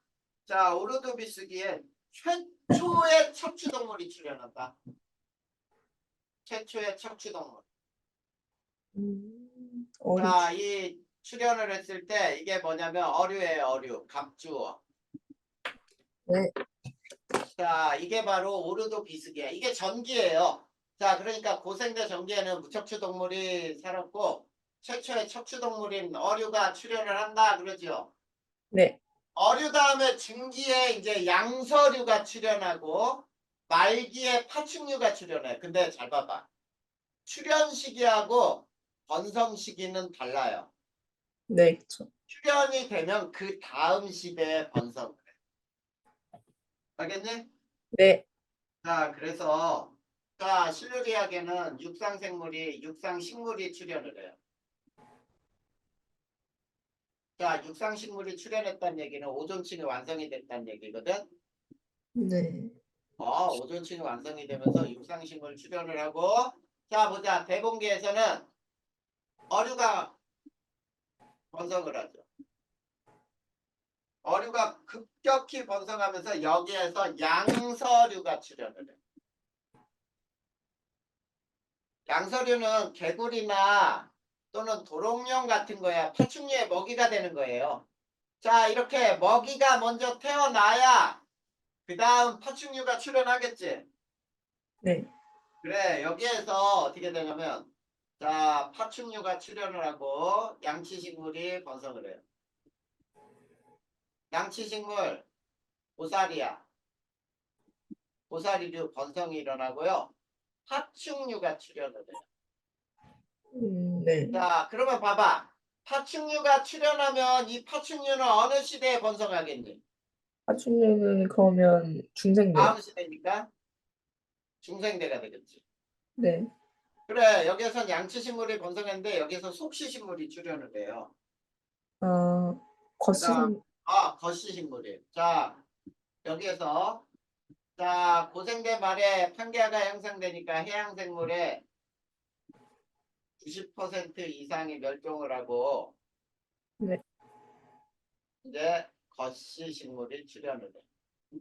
자, 오르도비스기에 최초의 척추 동물이 출현한다. 최초의 척추 동물. 자, 어류지. 이 출현을 했을 때 이게 뭐냐면 어류예요, 어류. 갑주어. 네. 자, 이게 바로 오르도비스기야. 이게 전기예요. 자, 그러니까 고생대 전기에는 무척추 동물이 살았고 최초의 척추 동물인 어류가 출현을 한다 그러죠. 네. 어류 다음에 중기에 이제 양서류가 출현하고 말기에 파충류가 출현해. 근데 잘 봐봐. 출현 시기하고 번성 시기는 달라요. 네, 그쵸. 출현이 되면 그 다음 시대에 번성을 해. 알겠니? 네. 자, 그래서 자, 실루리학에는 육상식물이 출현을 해요. 자, 육상식물이 출현했다는 얘기는 오존층이 완성이 됐다는 얘기거든. 네. 오존층이 완성이 되면서 육상식물 출현을 하고 자, 보자. 대봉기에서는 어류가 번성을 하죠. 어류가 급격히 번성하면서 여기에서 양서류가 출현을 해요. 양서류는 개구리나 또는 도롱뇽 같은 거야. 파충류의 먹이가 되는 거예요. 자, 이렇게 먹이가 먼저 태어나야 그 다음 파충류가 출현하겠지. 네. 그래, 여기에서 어떻게 되냐면, 자, 파충류가 출현을 하고 양치식물이 번성을 해요. 양치식물, 고사리야. 고사리류 번성이 일어나고요. 파충류가 출현을 해요. 네. 자, 그러면 봐봐. 파충류가 출현하면 이 파충류는 어느 시대에 번성하겠니? 파충류는 그러면 중생대요. 다음 시대니까 중생대가 되겠지. 네. 그래, 여기에선 양치식물이 번성했는데 여기에서 속시식물이 출현을 해요. 아, 그다음 거시생, 거시식물이. 자, 여기에서 자, 고생대 말에 판gea가 형성되니까 해양생물의 90% 이상이 멸종을 하고 네. 이제 거시식물이 출현을 해.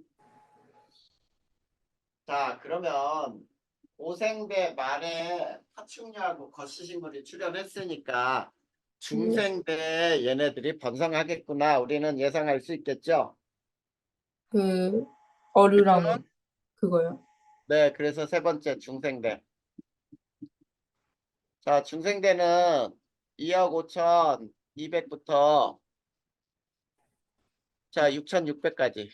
자, 그러면 고생대 말에 파충류하고 거시식물이 출현했으니까 중생대에 얘네들이 번성하겠구나. 우리는 예상할 수 있겠죠? 그, 그쵸? 어류랑 그거요. 네, 그래서 세 번째 중생대. 자, 중생대는 2억 5,200부터 자, 6,600까지.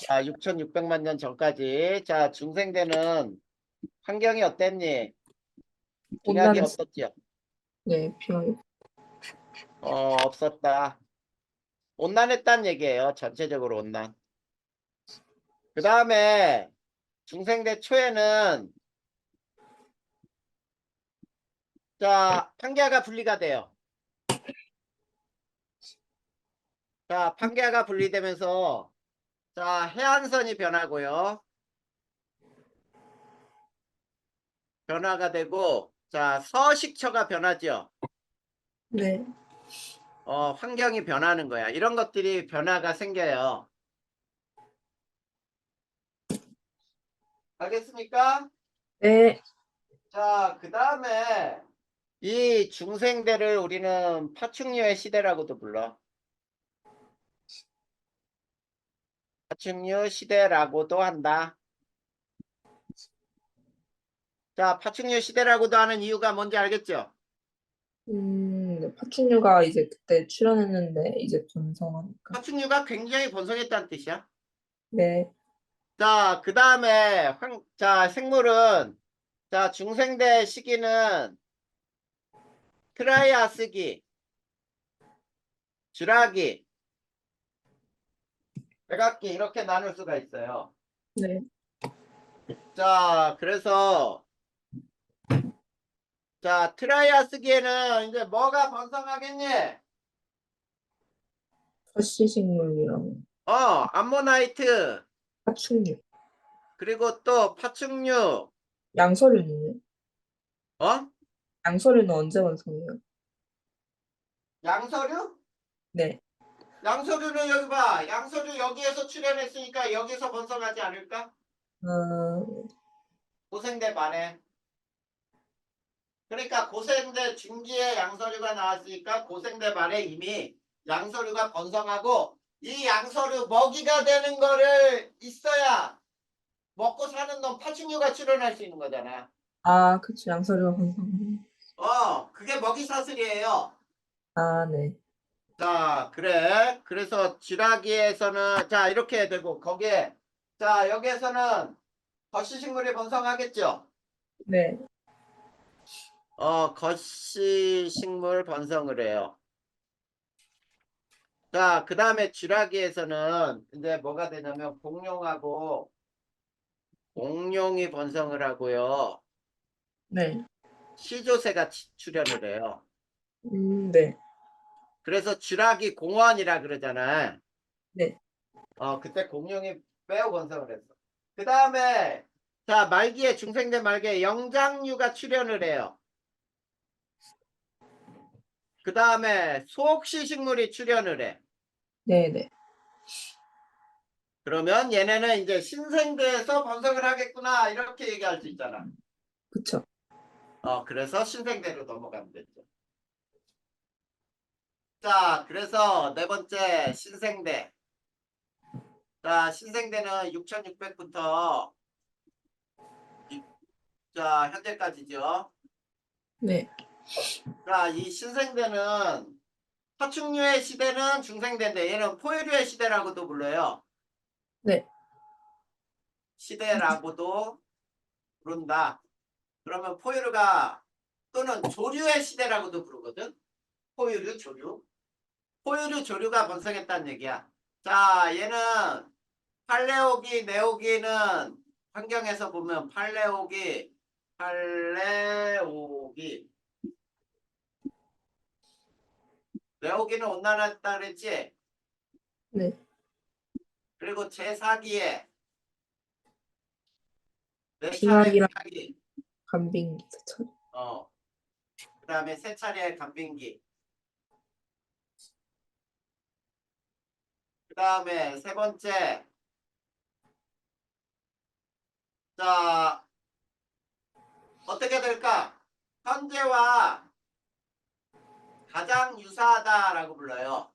자, 6,600만 년 전까지. 자, 중생대는 환경이 어땠니? 빙하기 온난화, 없었지요? 네, 비용이. 없었다. 온난했다는 얘기예요. 전체적으로 온난. 그 다음에 중생대 초에는 자, 판gea가 분리가 돼요. 자, 판gea가 분리되면서 자, 해안선이 변하고요. 변화가 되고 자, 서식처가 변하죠. 네. 환경이 변하는 거야. 이런 것들이 변화가 생겨요. 알겠습니까? 네. 자, 그 다음에 이 중생대를 우리는 파충류의 시대라고도 불러. 파충류 시대라고도 한다. 자, 파충류 시대라고도 하는 이유가 뭔지 알겠죠? 네, 파충류가 이제 그때 출연했는데 이제 번성하니까. 파충류가 굉장히 번성했다는 뜻이야. 네. 자, 그 다음에 자, 생물은 자, 중생대 시기는 트라이아스기, 주라기, 백악기 이렇게 나눌 수가 있어요. 네. 자, 그래서 자, 트라이아스기에는 이제 뭐가 번성하겠니? 거시식물이랑 암모나이트, 파충류. 그리고 또 파충류, 양서류는요? 어? 양서류는 언제 완성해요? 양서류? 네. 양서류는 여기 봐. 양서류 여기에서 출현했으니까 여기서 번성하지 않을까? 어, 고생대 말에. 그러니까 고생대 중기에 양서류가 나왔으니까 고생대 말에 이미 양서류가 번성하고 이 양서류 먹이가 되는 거를 있어야 먹고 사는 놈 파충류가 출현할 수 있는 거잖아. 아, 그쵸. 양서류가 번성하네. 그게 먹이 사슬이에요. 아, 네. 자, 그래. 그래서 쥐라기에서는 자, 이렇게 되고 거기에 자, 여기에서는 거시식물이 번성하겠죠. 네. 거시식물 번성을 해요. 자, 그 다음에 쥐라기에서는 이제 뭐가 되냐면 공룡하고 공룡이 번성을 하고요. 네. 시조새가 출현을 해요. 네. 그래서 쥐라기 공원이라 그러잖아. 네. 그때 공룡이 매우 번성을 했어. 그 다음에 자, 말기에 중생대 말기에 영장류가 출현을 해요. 그 다음에 소옥시식물이 출현을 해. 네네. 그러면 얘네는 이제 신생대에서 번성을 하겠구나 이렇게 얘기할 수 있잖아. 그쵸. 그래서 신생대로 넘어가면 되죠. 자, 그래서 네 번째 신생대. 자, 신생대는 6600부터 자, 현재까지죠. 네. 자, 이 신생대는 파충류의 시대는 중생대인데 얘는 포유류의 시대라고도 불러요. 네. 시대라고도 부른다. 그러면 포유류가 또는 조류의 시대라고도 부르거든. 포유류, 조류. 포유류, 조류가 번성했다는 얘기야. 자, 얘는 팔레오기, 네오기는 환경에서 보면 팔레오기, 네오기는 온난화했다 그랬지? 네. 그리고 제4기에 네 차례 빙하기랑 빙하기, 간빙기 세차. 그 다음에 세 차례 간빙기, 그 다음에 세 번째, 자, 어떻게 될까? 현재와 가장 유사하다라고 불러요.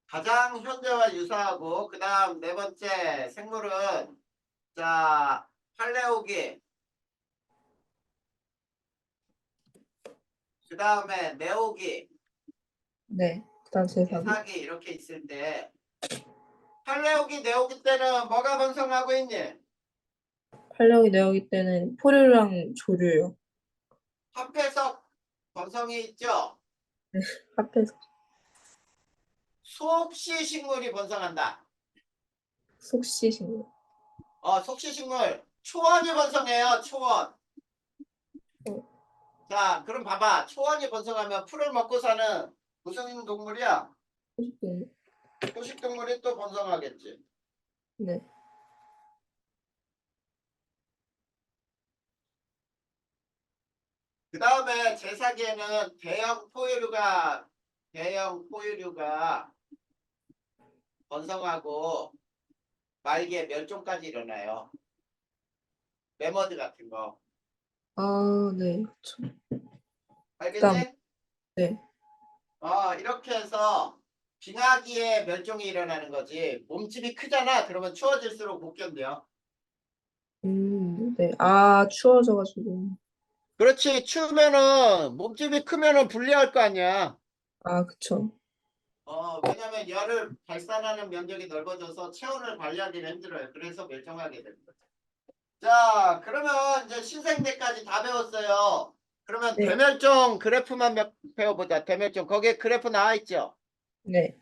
가장 현재와 유사하고, 그 다음 네 번째 생물은, 자, 팔레오기, 그 다음에 네오기, 네. 그다음 제사기. 제4기 이렇게 있을 때, 팔레오기, 네오기 때는 뭐가 번성하고 있니? 활력이 내어기 때는 포류랑 조류요. 합해석 번성이 있죠? 네. 합해서 속시식물이 번성한다. 속시식물. 속시식물 초원이 번성해요. 초원. 어, 자, 그럼 봐봐. 초원이 번성하면 풀을 먹고 사는 무슨 동물이야? 소식동물. 초식동물이 또 번성하겠지. 네. 그 다음에 제사기에는 대형 포유류가 번성하고 말기에 멸종까지 일어나요. 매머드 같은 거. 아, 네. 그쵸. 그다음 알겠니? 네. 이렇게 해서 빙하기에 멸종이 일어나는 거지. 몸집이 크잖아. 그러면 추워질수록 못 견뎌. 네. 아, 추워져가지고. 그렇지. 추우면은 몸집이 크면은 불리할 거 아니야. 아, 그쵸. 왜냐면 열을 발산하는 면적이 넓어져서 체온을 관리하기는 힘들어요. 그래서 멸종하게 됩니다. 자, 그러면 이제 신생대까지 다 배웠어요. 그러면 네. 대멸종 그래프만 배워보자. 대멸종. 거기에 그래프 나와 있죠? 네.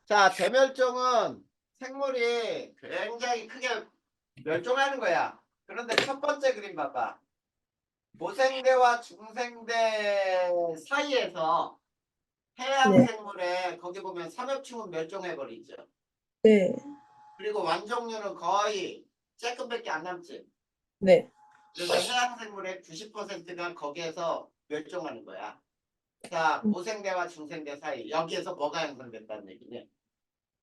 자, 대멸종은 생물이 굉장히 크게 멸종하는 거야. 그런데 첫 번째 그림 봐봐. 고생대와 중생대 사이에서 해양 네. 생물에 거기 보면 삼엽충은 멸종해 버리죠. 네. 그리고 완종류는 거의 쬐끔밖에 안 남지. 네. 그래서 해양 생물의 90%가 거기에서 멸종하는 거야. 자, 음, 고생대와 중생대 사이 여기에서 뭐가 형성됐다는 얘기냐?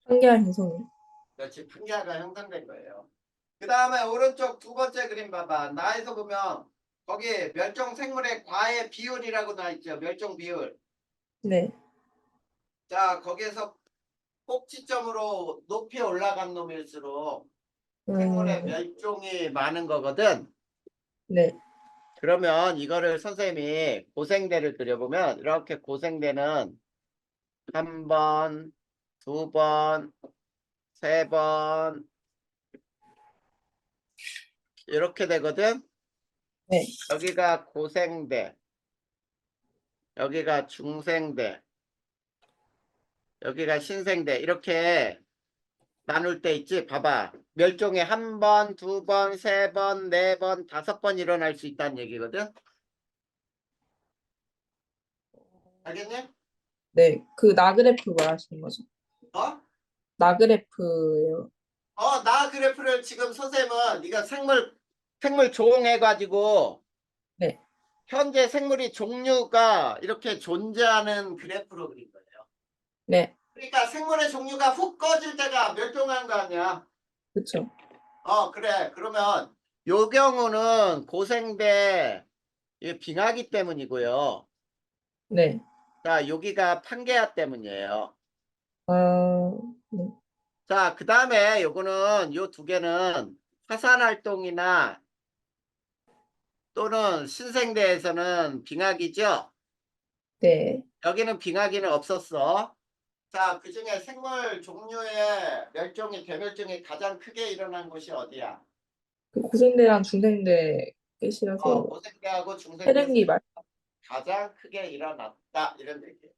한계한 행성이. 그렇지, 풍계가 형성된 거예요. 그 다음에 오른쪽 두 번째 그림 봐봐. 나에서 보면 거기 멸종 생물의 과해 비율이라고 나와 있죠. 멸종 비율. 네. 자, 거기에서 꼭지점으로 높이 올라간 놈일수록 생물의 음, 멸종이 많은 거거든. 네. 그러면 이거를 선생님이 고생대를 그려보면 이렇게 고생대는 한 번, 두 번, 세 번 이렇게 되거든. 네. 여기가 고생대, 여기가 중생대, 여기가 신생대 이렇게 나눌 때 있지. 봐봐. 멸종에 한 번, 두 번, 세 번, 네 번, 다섯 번 일어날 수 있다는 얘기거든. 알겠니? 네. 그 나그래프 말하시는 거죠? 어? 나그래프예요. 나 그래프를 지금 선생님은 네가 생물 조응해가지고 네. 현재 생물이 종류가 이렇게 존재하는 그래프로 그린 거예요. 네, 그러니까 생물의 종류가 훅 꺼질 때가 멸종한 거 아니야. 그쵸. 그래. 그러면 요 경우는 고생대 이 빙하기 때문이고요. 네. 자, 여기가 판게아 때문이에요. 아, 네. 자, 그 다음에 요거는 요 두 개는 화산 활동이나 또는 신생대에서는 빙하기죠. 네. 여기는 빙하기는 없었어. 자, 그중에 생물 종류의 멸종이 대멸종이 가장 크게 일어난 곳이 어디야? 그 고생대랑 중생대 끝이라서 고생대하고 중생대에서 해랭기 말. 가장 크게 일어났다 이런 얘기예요.